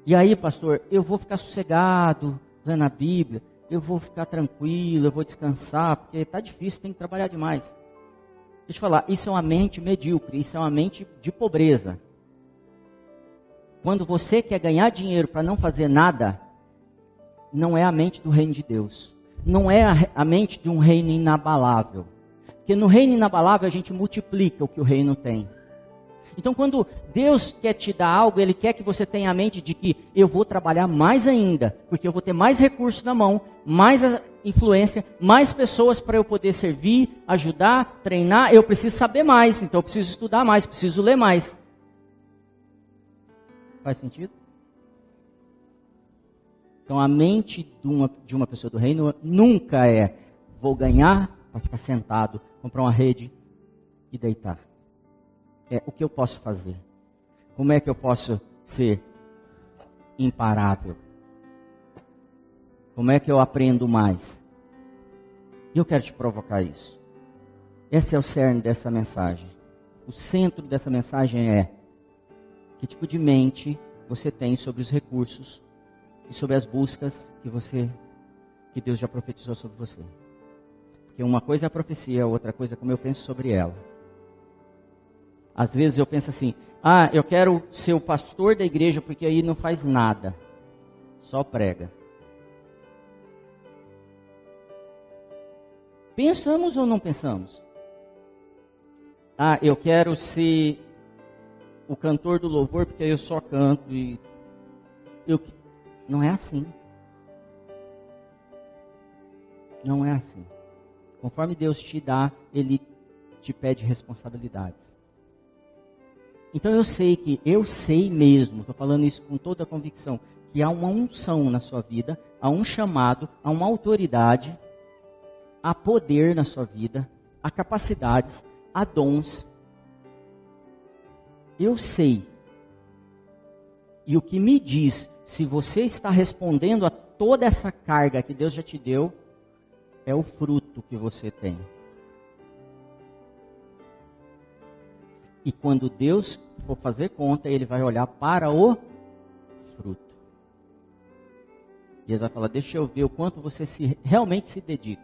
E aí, pastor, eu vou ficar sossegado, lendo a Bíblia, eu vou ficar tranquilo, eu vou descansar, porque está difícil, tem que trabalhar demais. Deixa eu falar, isso é uma mente medíocre, isso é uma mente de pobreza. quando você quer ganhar dinheiro para não fazer nada, não é a mente do reino de Deus. Não é a mente de um reino inabalável. Porque no reino inabalável a gente multiplica o que o reino tem. Então quando Deus quer te dar algo, Ele quer que você tenha a mente de que eu vou trabalhar mais ainda, porque eu vou ter mais recursos na mão, mais influência, mais pessoas para eu poder servir, ajudar, treinar. Eu preciso saber mais, então eu preciso estudar mais, preciso ler mais. Faz sentido? Então a mente de uma pessoa do reino nunca é vou ganhar para ficar sentado, comprar uma rede e deitar. É o que eu posso fazer. Como é que eu posso ser imparável? Como é que eu aprendo mais? E eu quero te provocar isso. Esse é o cerne dessa mensagem. O centro dessa mensagem é: que tipo de mente você tem sobre os recursos e sobre as buscas que Deus já profetizou sobre você. Porque uma coisa é a profecia, outra coisa é como eu penso sobre ela. Às vezes eu penso assim: eu quero ser o pastor da igreja porque aí não faz nada, só prega. Pensamos ou não pensamos? Eu quero ser o cantor do louvor porque eu só canto e não é assim. Não é assim. Conforme Deus te dá, Ele te pede responsabilidades. Então eu sei mesmo, estou falando isso com toda a convicção, que há uma unção na sua vida, há um chamado, há uma autoridade, há poder na sua vida, há capacidades, há dons. Eu sei. E o que me diz se você está respondendo a toda essa carga que Deus já te deu, é o fruto que você tem. E quando Deus for fazer conta, Ele vai olhar para o fruto. E Ele vai falar: deixa eu ver o quanto você realmente se dedica.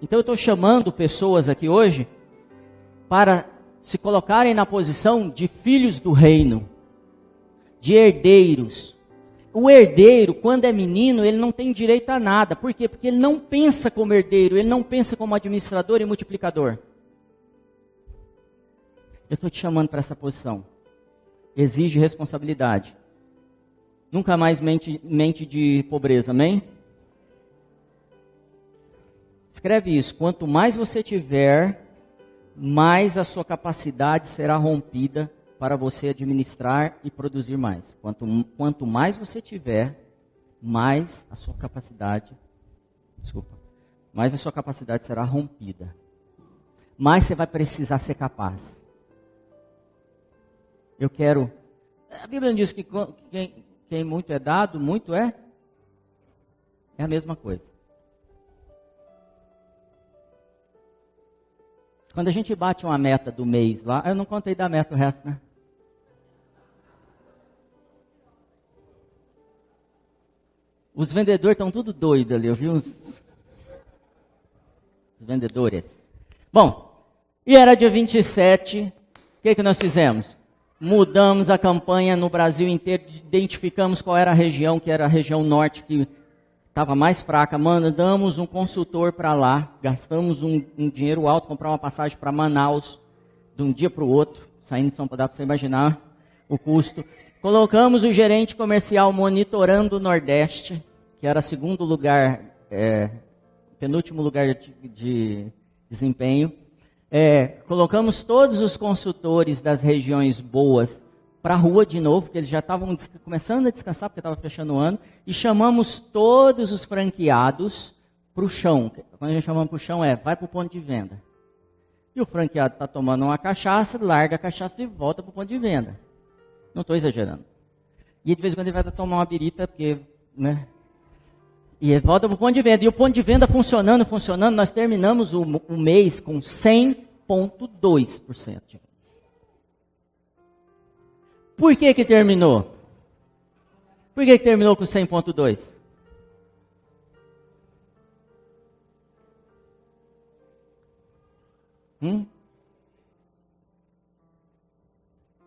Então eu estou chamando pessoas aqui hoje para se colocarem na posição de filhos do reino, de herdeiros. O herdeiro, quando é menino, ele não tem direito a nada. Por quê? Porque ele não pensa como herdeiro, ele não pensa como administrador e multiplicador. Eu estou te chamando para essa posição. Exige responsabilidade. Nunca mais mente de pobreza, amém? Escreve isso: quanto mais você tiver, mais a sua capacidade será rompida para você administrar e produzir mais. Quanto mais você tiver, mais a sua capacidade, mais a sua capacidade será rompida. Mais você vai precisar ser capaz. A Bíblia diz que quem muito é dado, muito é a mesma coisa. Quando a gente bate uma meta do mês lá, eu não contei da meta o resto, né? Os vendedores estão tudo doidos ali, eu vi os vendedores. Bom, e era dia 27, o que nós fizemos? Mudamos a campanha no Brasil inteiro, identificamos qual era a região, que era a região norte, que estava mais fraca. Mandamos um consultor para lá, gastamos um dinheiro alto, comprar uma passagem para Manaus, de um dia para o outro, saindo de São Paulo, dá para você imaginar o custo. Colocamos o gerente comercial monitorando o Nordeste, que era segundo lugar, penúltimo lugar de desempenho. Colocamos todos os consultores das regiões boas para a rua de novo, porque eles já estavam começando a descansar, porque estava fechando o ano, e chamamos todos os franqueados para o chão. Quando a gente chamamos para o chão, vai para o ponto de venda. E o franqueado está tomando uma cachaça, larga a cachaça e volta para o ponto de venda. Não estou exagerando. E de vez em quando ele vai tomar uma birita, porque, né? E ele volta para o ponto de venda. E o ponto de venda funcionando, nós terminamos o mês com 100,2%. Por que terminou? Por que terminou com 100,2%?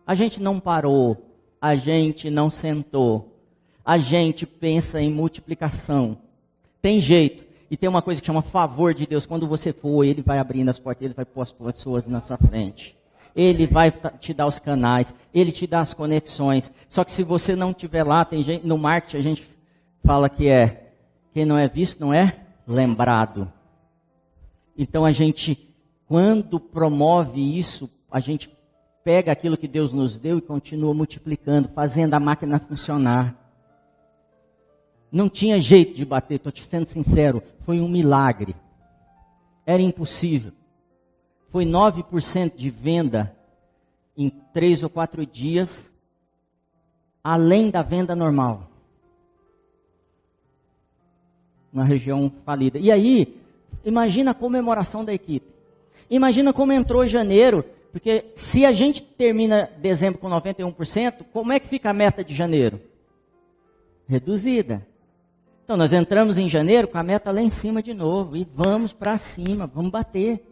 A gente não parou a gente não sentou. A gente pensa em multiplicação. Tem jeito. E tem uma coisa que chama favor de Deus. Quando você for, Ele vai abrindo as portas, Ele vai pôr as pessoas na sua frente. Ele vai te dar os canais, Ele te dá as conexões. Só que se você não estiver lá, tem gente, no marketing a gente fala que quem não é visto não é lembrado. Então a gente, quando promove isso, a gente pega aquilo que Deus nos deu e continua multiplicando, fazendo a máquina funcionar. Não tinha jeito de bater, estou te sendo sincero, foi um milagre. Era impossível. Foi 9% de venda em 3 ou 4 dias, além da venda normal. Uma região falida. E aí, imagina a comemoração da equipe. Imagina como entrou janeiro, porque se a gente termina dezembro com 91%, como é que fica a meta de janeiro? Reduzida. Então nós entramos em janeiro com a meta lá em cima de novo, e vamos para cima, vamos bater.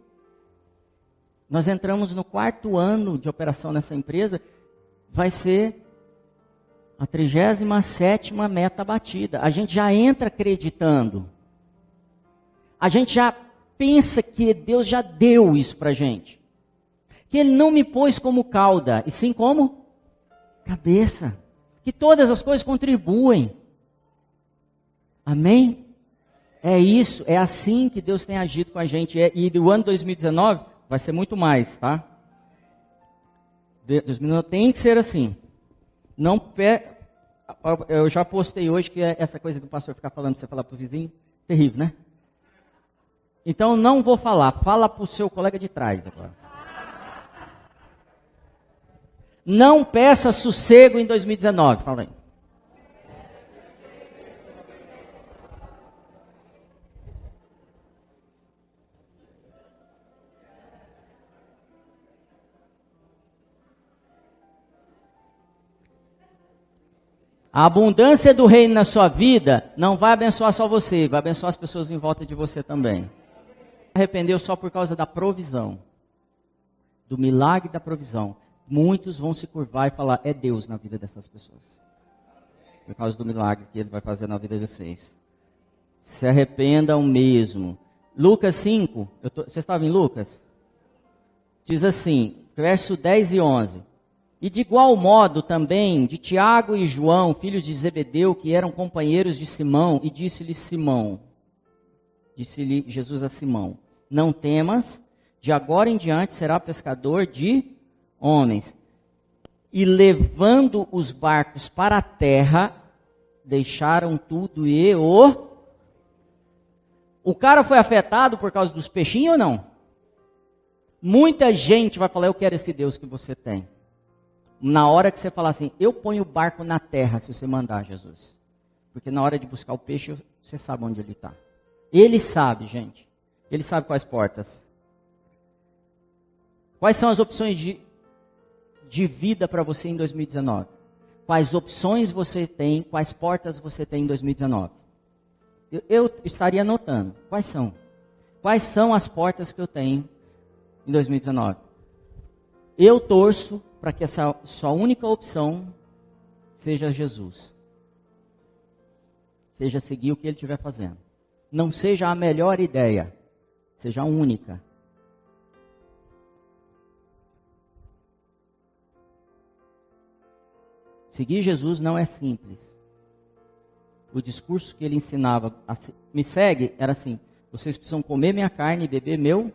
Nós entramos no 4º ano de operação nessa empresa, vai ser a 37ª meta batida. A gente já entra acreditando. A gente já pensa que Deus já deu isso para a gente. Que Ele não me pôs como cauda, e sim como cabeça. Que todas as coisas contribuem. Amém? É isso, é assim que Deus tem agido com a gente. E do ano 2019... vai ser muito mais, tá? 2019 tem que ser assim. Eu já postei hoje que essa coisa do pastor ficar falando, você falar pro vizinho, terrível, né? Então não vou falar, fala pro seu colega de trás agora. Não peça sossego em 2019, fala aí. A abundância do reino na sua vida não vai abençoar só você, vai abençoar as pessoas em volta de você também. Arrependeu só por causa da provisão, do milagre da provisão. Muitos vão se curvar e falar, é Deus na vida dessas pessoas. Por causa do milagre que Ele vai fazer na vida de vocês. Se arrependam mesmo. Lucas 5, vocês estavam em Lucas? Diz assim, verso 10 e 11. E de igual modo também de Tiago e João, filhos de Zebedeu, que eram companheiros de Simão, e disse-lhe Jesus a Simão, não temas, de agora em diante será pescador de homens. E levando os barcos para a terra, deixaram tudo e O cara foi afetado por causa dos peixinhos ou não? Muita gente vai falar, eu quero esse Deus que você tem. Na hora que você falar assim, eu ponho o barco na terra, se você mandar, Jesus. Porque na hora de buscar o peixe, você sabe onde ele está. Ele sabe, gente. Ele sabe quais portas. Quais são as opções de vida para você em 2019? Quais opções você tem, quais portas você tem em 2019? Eu estaria anotando. Quais são? Quais são as portas que eu tenho em 2019? Eu torço para que essa sua única opção seja Jesus. Seja seguir o que Ele estiver fazendo. Não seja a melhor ideia, seja a única. Seguir Jesus não é simples. O discurso que Ele ensinava, me segue, era assim, vocês precisam comer minha carne e beber meu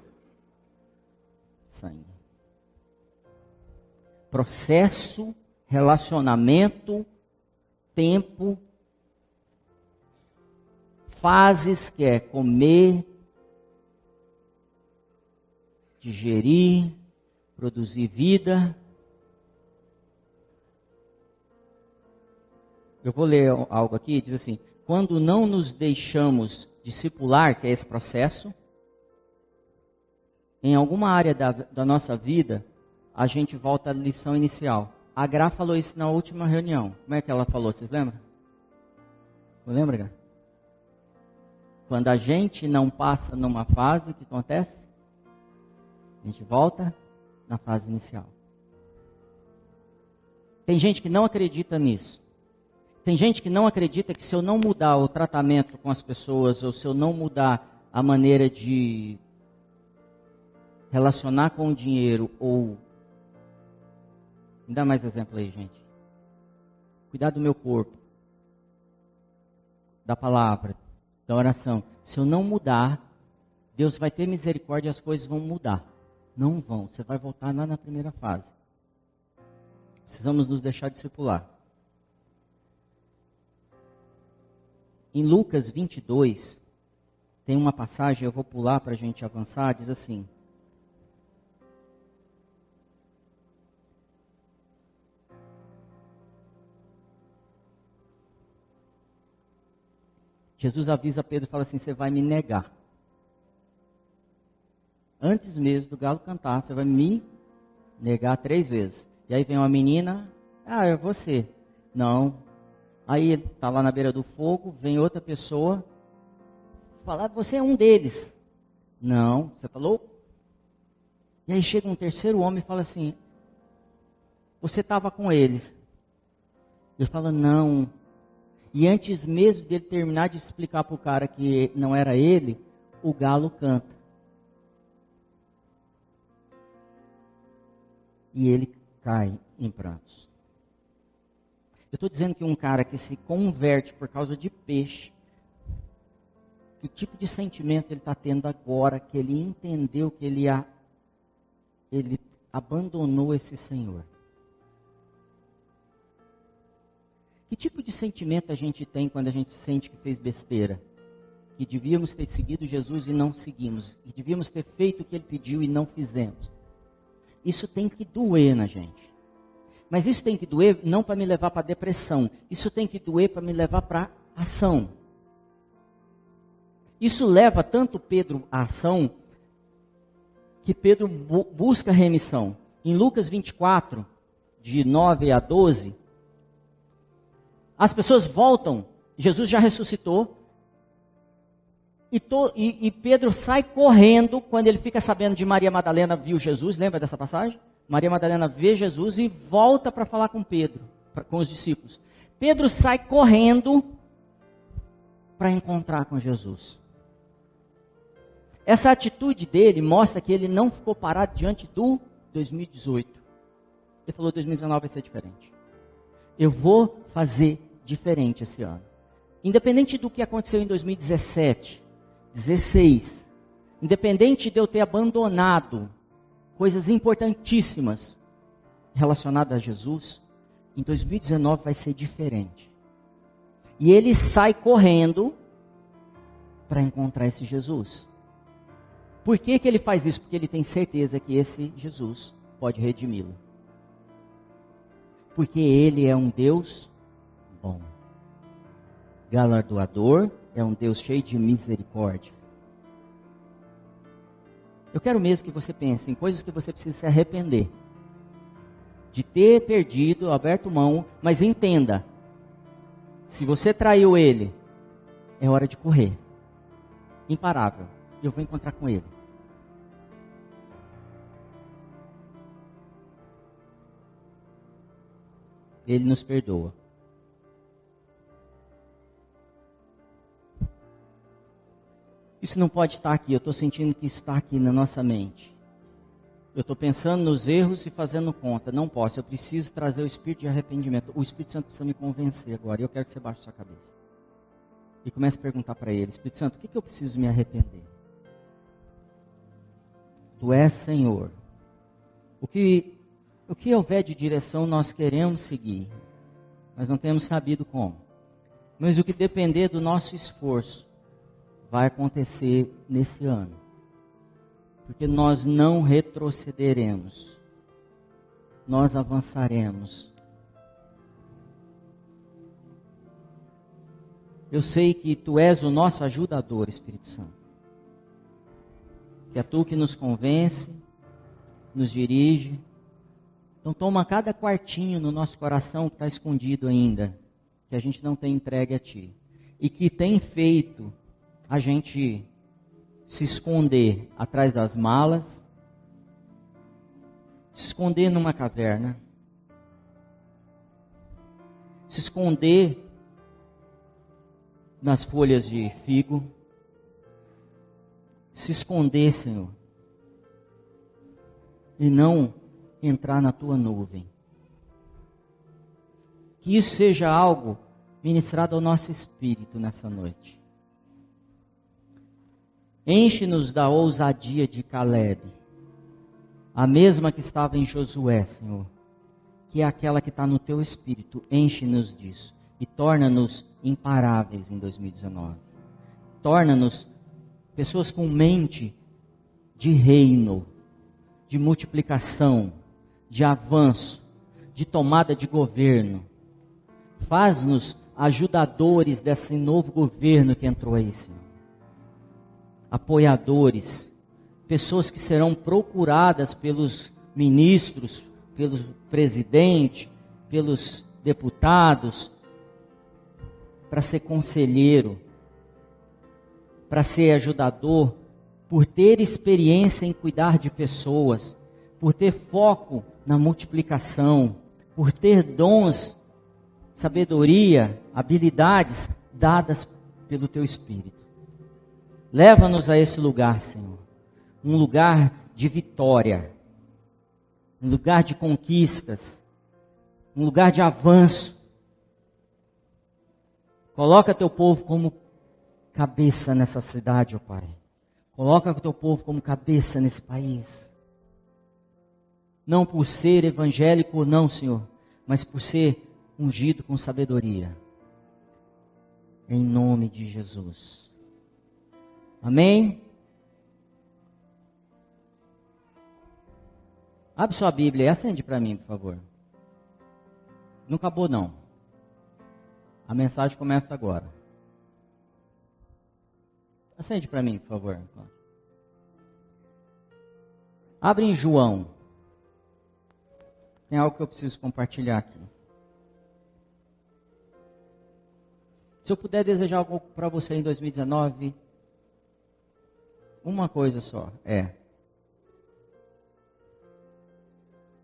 sangue. Processo, relacionamento, tempo, fases que é comer, digerir, produzir vida. Eu vou ler algo aqui, diz assim, quando não nos deixamos discipular, que é esse processo, em alguma área da nossa vida, a gente volta à lição inicial. A Gra falou isso na última reunião. Como é que ela falou? Vocês lembram? Lembra, Gra? Quando a gente não passa numa fase, o que acontece? A gente volta na fase inicial. Tem gente que não acredita nisso. Tem gente que não acredita que se eu não mudar o tratamento com as pessoas, ou se eu não mudar a maneira de relacionar com o dinheiro, ou... Me dá mais exemplo aí, gente. Cuidar do meu corpo, da palavra, da oração. Se eu não mudar, Deus vai ter misericórdia e as coisas vão mudar. Não vão, você vai voltar lá na primeira fase. Precisamos nos deixar discipular. Em Lucas 22, tem uma passagem, eu vou pular para a gente avançar, diz assim: Jesus avisa Pedro e fala assim: você vai me negar. Antes mesmo do galo cantar, você vai me negar 3 vezes. E aí vem uma menina: é você. Não. Aí ele está lá na beira do fogo, vem outra pessoa, fala: você é um deles. Não, você falou? E aí chega um terceiro homem e fala assim: você estava com eles. Ele fala: não. E antes mesmo dele terminar de explicar para o cara que não era ele, o galo canta. E ele cai em prantos. Eu estou dizendo que um cara que se converte por causa de peixe, que tipo de sentimento ele está tendo agora, que ele entendeu que ele abandonou esse Senhor? Que tipo de sentimento a gente tem quando a gente sente que fez besteira? Que devíamos ter seguido Jesus e não seguimos. Que devíamos ter feito o que ele pediu e não fizemos. Isso tem que doer na gente. Mas isso tem que doer não para me levar para depressão. Isso tem que doer para me levar para ação. Isso leva tanto Pedro à ação, que Pedro busca remissão. Em Lucas 24, de 9 a 12, as pessoas voltam, Jesus já ressuscitou, e Pedro sai correndo quando ele fica sabendo de Maria Madalena viu Jesus, lembra dessa passagem? Maria Madalena vê Jesus e volta para falar com Pedro, com os discípulos. Pedro sai correndo para encontrar com Jesus. Essa atitude dele mostra que ele não ficou parado diante do 2018. Ele falou: 2019 vai ser diferente. Eu vou fazer diferente esse ano. Independente do que aconteceu em 2017, 2016, independente de eu ter abandonado coisas importantíssimas relacionadas a Jesus, em 2019 vai ser diferente. E ele sai correndo para encontrar esse Jesus. Por que ele faz isso? Porque ele tem certeza que esse Jesus pode redimi-lo. Porque ele é um Deus bom. Galardoador, é um Deus cheio de misericórdia. Eu quero mesmo que você pense em coisas que você precisa se arrepender. De ter perdido, aberto mão, mas entenda. Se você traiu ele, é hora de correr. Imparável. Eu vou encontrar com ele. Ele nos perdoa. Isso não pode estar aqui. Eu estou sentindo que está aqui na nossa mente. Eu estou pensando nos erros e fazendo conta. Não posso. Eu preciso trazer o espírito de arrependimento. O Espírito Santo precisa me convencer agora. Eu quero que você baixe sua cabeça. E comece a perguntar para ele: Espírito Santo, o que eu preciso me arrepender? Tu és Senhor. O que houver de direção nós queremos seguir. Mas não temos sabido como. Mas o que depender do nosso esforço vai acontecer nesse ano. Porque nós não retrocederemos. Nós avançaremos. Eu sei que Tu és o nosso ajudador, Espírito Santo. Que é Tu que nos convence, nos dirige. Então toma cada quartinho no nosso coração que está escondido ainda, que a gente não tem entregue a Ti. E que tem feito a gente se esconder atrás das malas, se esconder numa caverna, se esconder nas folhas de figo, se esconder, Senhor, e não entrar na tua nuvem. Que isso seja algo ministrado ao nosso espírito nessa noite. Enche-nos da ousadia de Caleb, a mesma que estava em Josué, Senhor, que é aquela que está no teu espírito. Enche-nos disso e torna-nos imparáveis em 2019. Torna-nos pessoas com mente de reino, de multiplicação, de avanço, de tomada de governo. Faz-nos ajudadores desse novo governo que entrou aí, Senhor. Apoiadores, pessoas que serão procuradas pelos ministros, pelo presidente, pelos deputados, para ser conselheiro, para ser ajudador, por ter experiência em cuidar de pessoas, por ter foco na multiplicação, por ter dons, sabedoria, habilidades dadas pelo teu Espírito. Leva-nos a esse lugar, Senhor, um lugar de vitória, um lugar de conquistas, um lugar de avanço. Coloca teu povo como cabeça nessa cidade, ó Pai. Coloca teu povo como cabeça nesse país. Não por ser evangélico ou não, Senhor, mas por ser ungido com sabedoria. Em nome de Jesus. Amém? Abre sua Bíblia e acende para mim, por favor. Não acabou, não. A mensagem começa agora. Acende para mim, por favor. Abre em João. Tem algo que eu preciso compartilhar aqui. Se eu puder desejar algo para você em 2019, uma coisa só é: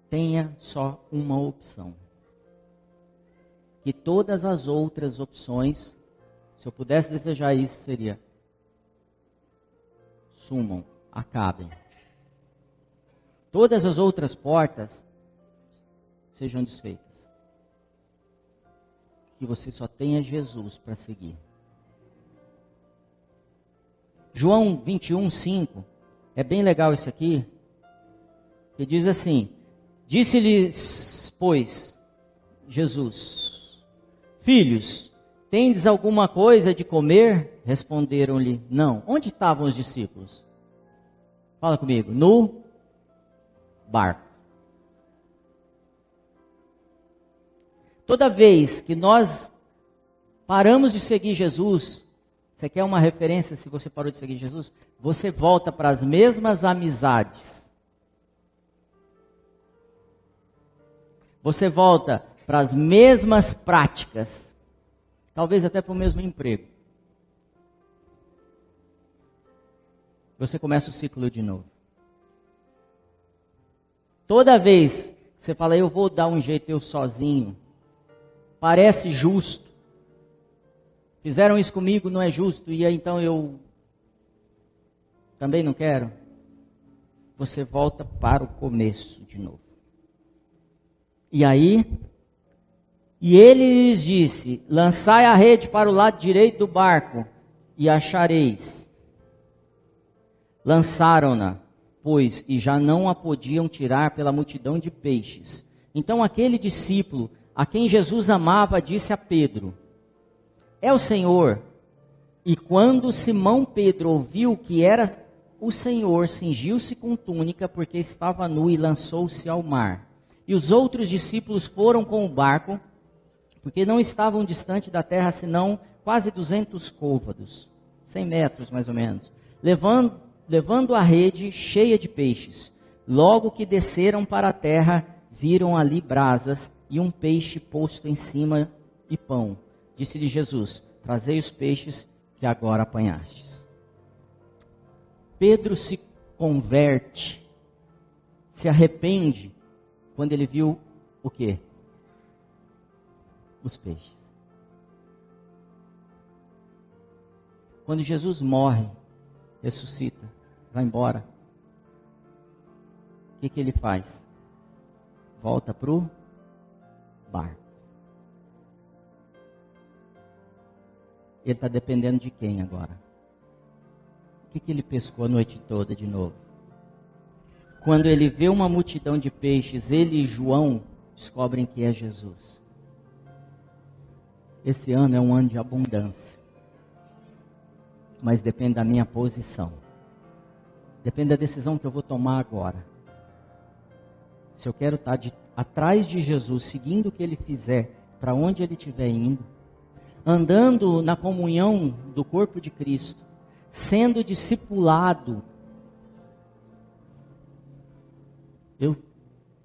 tenha só uma opção. Que todas as outras opções, se eu pudesse desejar isso, seria: sumam, acabem. Todas as outras portas sejam desfeitas. Que você só tenha Jesus para seguir. João 21:5, é bem legal isso aqui, que diz assim: disse-lhes, pois, Jesus: filhos, tendes alguma coisa de comer? Responderam-lhe: não. Onde estavam os discípulos? Fala comigo. No barco. Toda vez que nós paramos de seguir Jesus, você quer uma referência se você parou de seguir Jesus? Você volta para as mesmas amizades. Você volta para as mesmas práticas. Talvez até para o mesmo emprego. Você começa o ciclo de novo. Toda vez que você fala: eu vou dar um jeito eu sozinho, parece justo. Fizeram isso comigo, não é justo, e aí então eu também não quero. Você volta para o começo de novo. E aí, e ele lhes disse: lançai a rede para o lado direito do barco e achareis. Lançaram-na, pois, e já não a podiam tirar pela multidão de peixes. Então aquele discípulo a quem Jesus amava disse a Pedro: é o Senhor. E quando Simão Pedro ouviu que era o Senhor, cingiu-se com túnica, porque estava nu, e lançou-se ao mar. E os outros discípulos foram com o barco, porque não estavam distante da terra, senão quase 200 côvados, 100 metros mais ou menos, levando a rede cheia de peixes. Logo que desceram para a terra, viram ali brasas e um peixe posto em cima e pão. Disse-lhe Jesus: trazei os peixes que agora apanhastes. Pedro se converte, se arrepende, quando ele viu o quê? os peixes. Quando Jesus morre, ressuscita, vai embora, o que ele faz? Volta para o barco. Ele está dependendo de quem agora? O que ele pescou a noite toda de novo? Quando ele vê uma multidão de peixes, ele e João descobrem que é Jesus. Esse ano é um ano de abundância. Mas depende da minha posição. Depende da decisão que eu vou tomar agora. Se eu quero estar atrás de Jesus, seguindo o que ele fizer, para onde ele estiver indo, andando na comunhão do corpo de Cristo, sendo discipulado, eu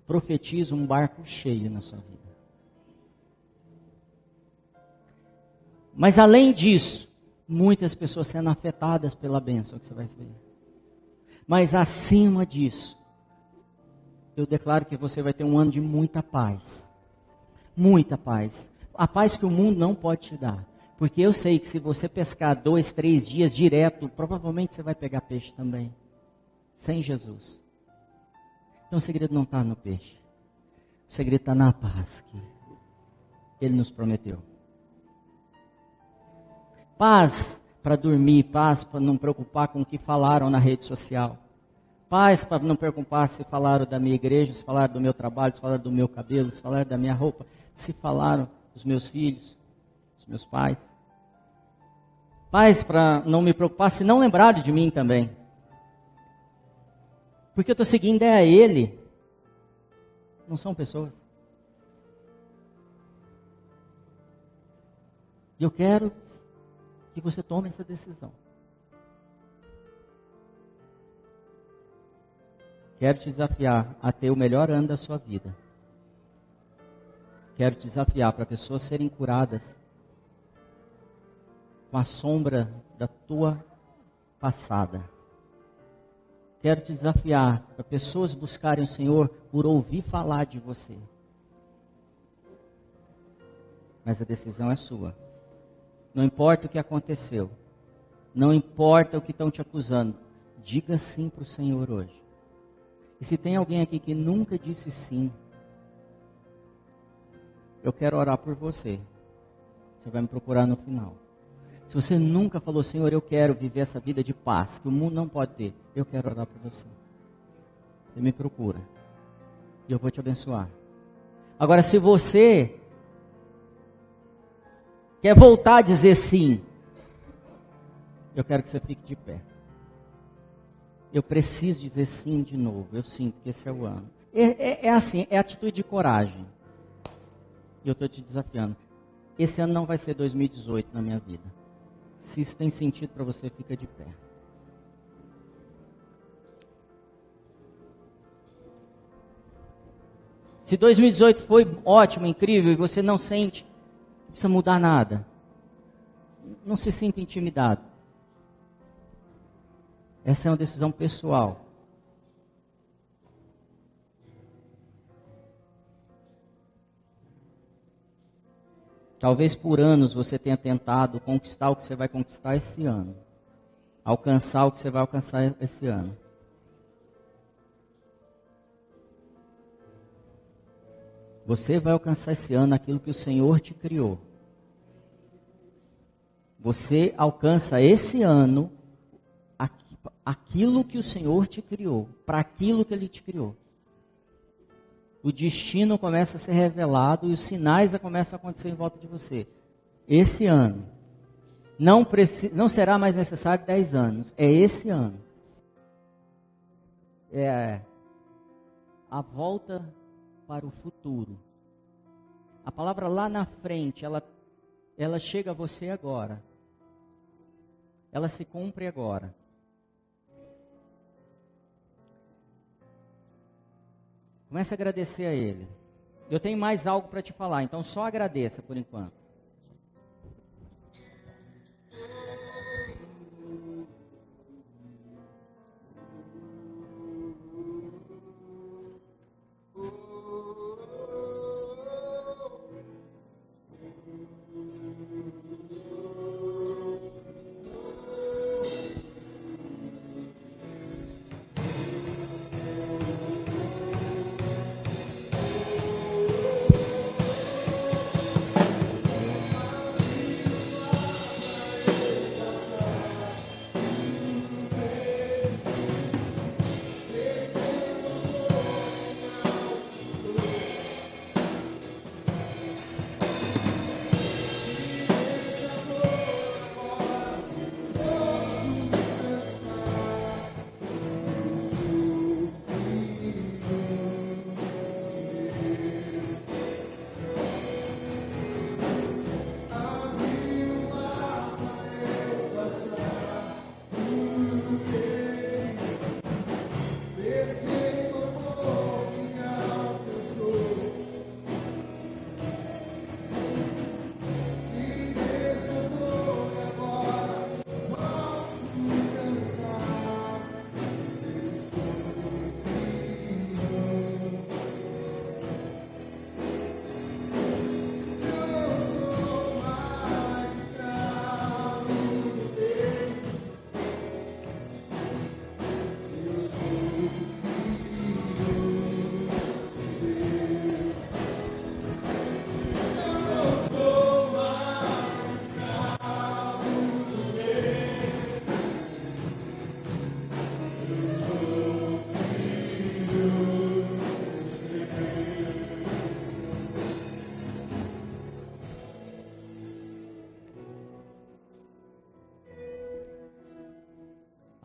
profetizo um barco cheio na sua vida. Mas além disso, muitas pessoas sendo afetadas pela bênção que você vai receber. Mas acima disso, eu declaro que você vai ter um ano de muita paz. Muita paz. A paz que o mundo não pode te dar. Porque eu sei que se você pescar 2, 3 dias direto, provavelmente você vai pegar peixe também. Sem Jesus. Então o segredo não está no peixe. O segredo está na paz que Ele nos prometeu. Paz para dormir, paz para não preocupar com o que falaram na rede social. Paz para não preocupar se falaram da minha igreja, se falaram do meu trabalho, se falaram do meu cabelo, se falaram da minha roupa, se falaram dos meus filhos, dos meus pais. Paz para não me preocupar se não lembrarem de mim também. Porque eu estou seguindo é a Ele, não são pessoas. E eu quero que você tome essa decisão. Quero te desafiar a ter o melhor ano da sua vida. Quero te desafiar para pessoas serem curadas com a sombra da tua passada. Quero te desafiar para pessoas buscarem o Senhor por ouvir falar de você. Mas a decisão é sua. Não importa o que aconteceu. Não importa o que estão te acusando. Diga sim para o Senhor hoje. E se tem alguém aqui que nunca disse sim, eu quero orar por você. Você vai me procurar no final. Se você nunca falou, Senhor, eu quero viver essa vida de paz, que o mundo não pode ter, eu quero orar por você. Você me procura. E eu vou te abençoar. Agora, se você quer voltar a dizer sim, eu quero que você fique de pé. Eu preciso dizer sim de novo. Eu sinto que esse é o ano. É assim, é atitude de coragem. E eu estou te desafiando. Esse ano não vai ser 2018 na minha vida. Se isso tem sentido para você, fica de pé. Se 2018 foi ótimo, incrível, e você não sente que precisa mudar nada, não se sinta intimidado. Essa é uma decisão pessoal. Talvez por anos você tenha tentado conquistar o que você vai conquistar esse ano. Alcançar o que você vai alcançar esse ano. Você vai alcançar esse ano aquilo que o Senhor te criou. Você alcança esse ano aquilo que o Senhor te criou, para aquilo que Ele te criou. O destino começa a ser revelado e os sinais começam a acontecer em volta de você. Esse ano. Não será mais necessário 10 anos. É esse ano. É a volta para o futuro. A palavra lá na frente, ela chega a você agora. Ela se cumpre agora. Comece a agradecer a Ele. Eu tenho mais algo para te falar, então só agradeça por enquanto.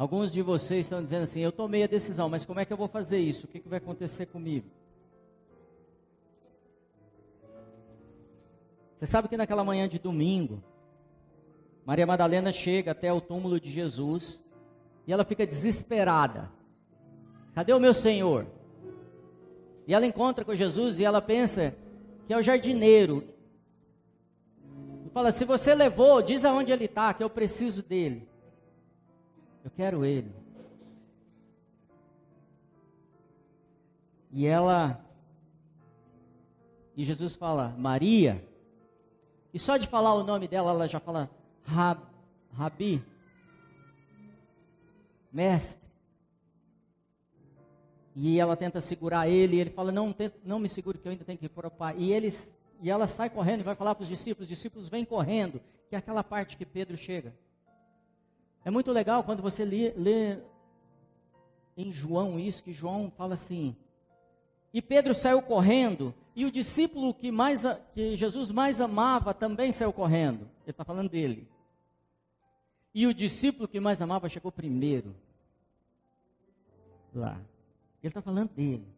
Alguns de vocês estão dizendo assim, eu tomei a decisão, mas como é que eu vou fazer isso? O que vai acontecer comigo? Você sabe que naquela manhã de domingo, Maria Madalena chega até o túmulo de Jesus e ela fica desesperada. Cadê o meu Senhor? E ela encontra com Jesus e ela pensa que é o jardineiro. E fala, se você levou, diz aonde ele está, que eu preciso dele. Eu quero ele. E Jesus fala, Maria. E só de falar o nome dela, ela já fala, Rabi, mestre. E ela tenta segurar ele, e ele fala, não me segure que eu ainda tenho que ir para o Pai. E ela sai correndo e vai falar para os discípulos vêm correndo, que é aquela parte que Pedro chega. É muito legal quando você lê em João isso, que João fala assim, e Pedro saiu correndo, e o discípulo que Jesus mais amava também saiu correndo. Ele está falando dele. E o discípulo que mais amava chegou primeiro. Lá. Ele está falando dele.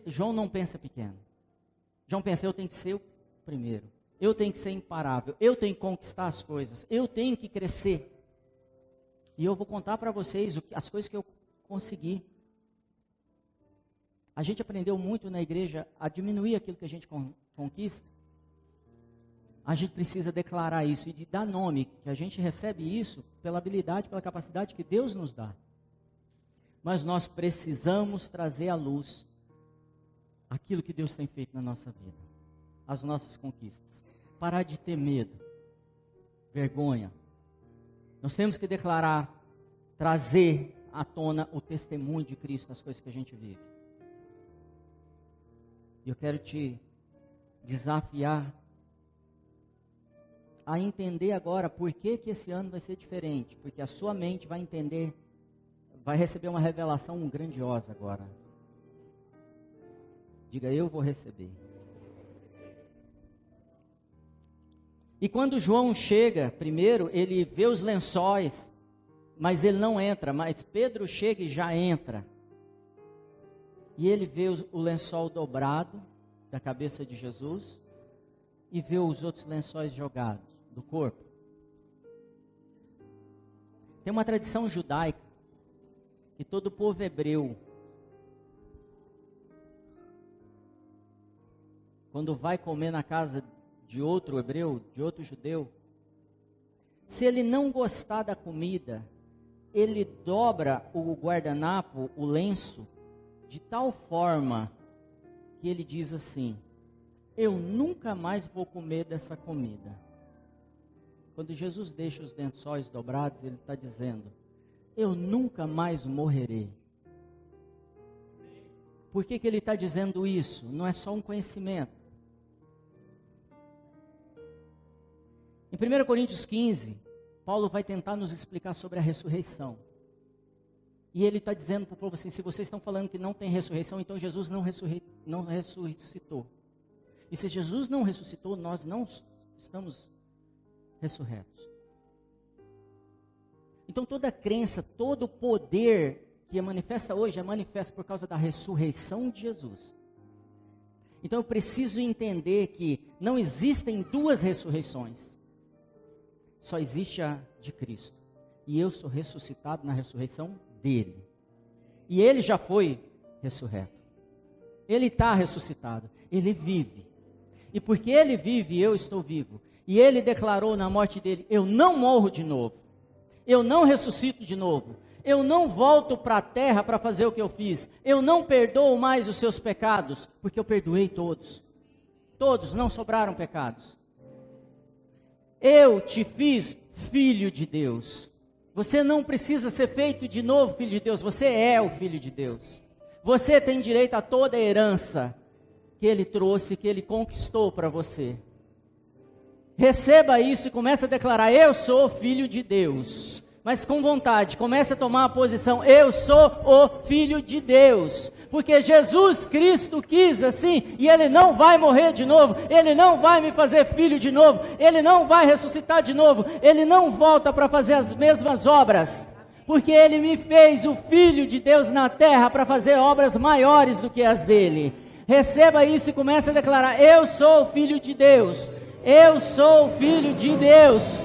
João não pensa pequeno. João pensa, eu tenho que ser o primeiro. Eu tenho que ser imparável. Eu tenho que conquistar as coisas. Eu tenho que crescer. E eu vou contar para vocês as coisas que eu consegui. A gente aprendeu muito na igreja a diminuir aquilo que a gente conquista. A gente precisa declarar isso e de dar nome, que a gente recebe isso pela habilidade, pela capacidade que Deus nos dá. Mas nós precisamos trazer à luz aquilo que Deus tem feito na nossa vida, as nossas conquistas. Parar de ter medo, vergonha. Nós temos que declarar, trazer à tona o testemunho de Cristo nas coisas que a gente vive. E eu quero te desafiar a entender agora por que esse ano vai ser diferente. Porque a sua mente vai entender, vai receber uma revelação grandiosa agora. Diga, eu vou receber. E quando João chega, primeiro, ele vê os lençóis, mas ele não entra. Mas Pedro chega e já entra. E ele vê o lençol dobrado da cabeça de Jesus e vê os outros lençóis jogados do corpo. Tem uma tradição judaica que todo povo hebreu, quando vai comer na casa de outro hebreu, de outro judeu, se ele não gostar da comida, ele dobra o guardanapo, o lenço, de tal forma que ele diz assim, eu nunca mais vou comer dessa comida. Quando Jesus deixa os lençóis dobrados, ele está dizendo, eu nunca mais morrerei. Por que ele está dizendo isso? Não é só um conhecimento. Em 1 Coríntios 15, Paulo vai tentar nos explicar sobre a ressurreição. E ele está dizendo para o povo assim, se vocês estão falando que não tem ressurreição, então Jesus não ressuscitou. E se Jesus não ressuscitou, nós não estamos ressurretos. Então toda crença, todo poder que é manifesta hoje, é manifesto por causa da ressurreição de Jesus. Então eu preciso entender que não existem duas ressurreições. Só existe a de Cristo. E eu sou ressuscitado na ressurreição dele. E ele já foi ressurreto. Ele está ressuscitado. Ele vive. E porque ele vive, eu estou vivo. E ele declarou na morte dele, eu não morro de novo. Eu não ressuscito de novo. Eu não volto para a terra para fazer o que eu fiz. Eu não perdoo mais os seus pecados, porque eu perdoei todos. Todos, não sobraram pecados. Eu te fiz filho de Deus. Você não precisa ser feito de novo filho de Deus. Você é o filho de Deus. Você tem direito a toda a herança que Ele trouxe, que Ele conquistou para você. Receba isso e comece a declarar, eu sou filho de Deus. Mas com vontade, comece a tomar a posição, eu sou o filho de Deus. Porque Jesus Cristo quis assim, e Ele não vai morrer de novo, Ele não vai me fazer filho de novo, Ele não vai ressuscitar de novo, Ele não volta para fazer as mesmas obras. porque Ele me fez o Filho de Deus na terra para fazer obras maiores do que as dele. Receba isso e comece a declarar: eu sou o Filho de Deus, eu sou o Filho de Deus.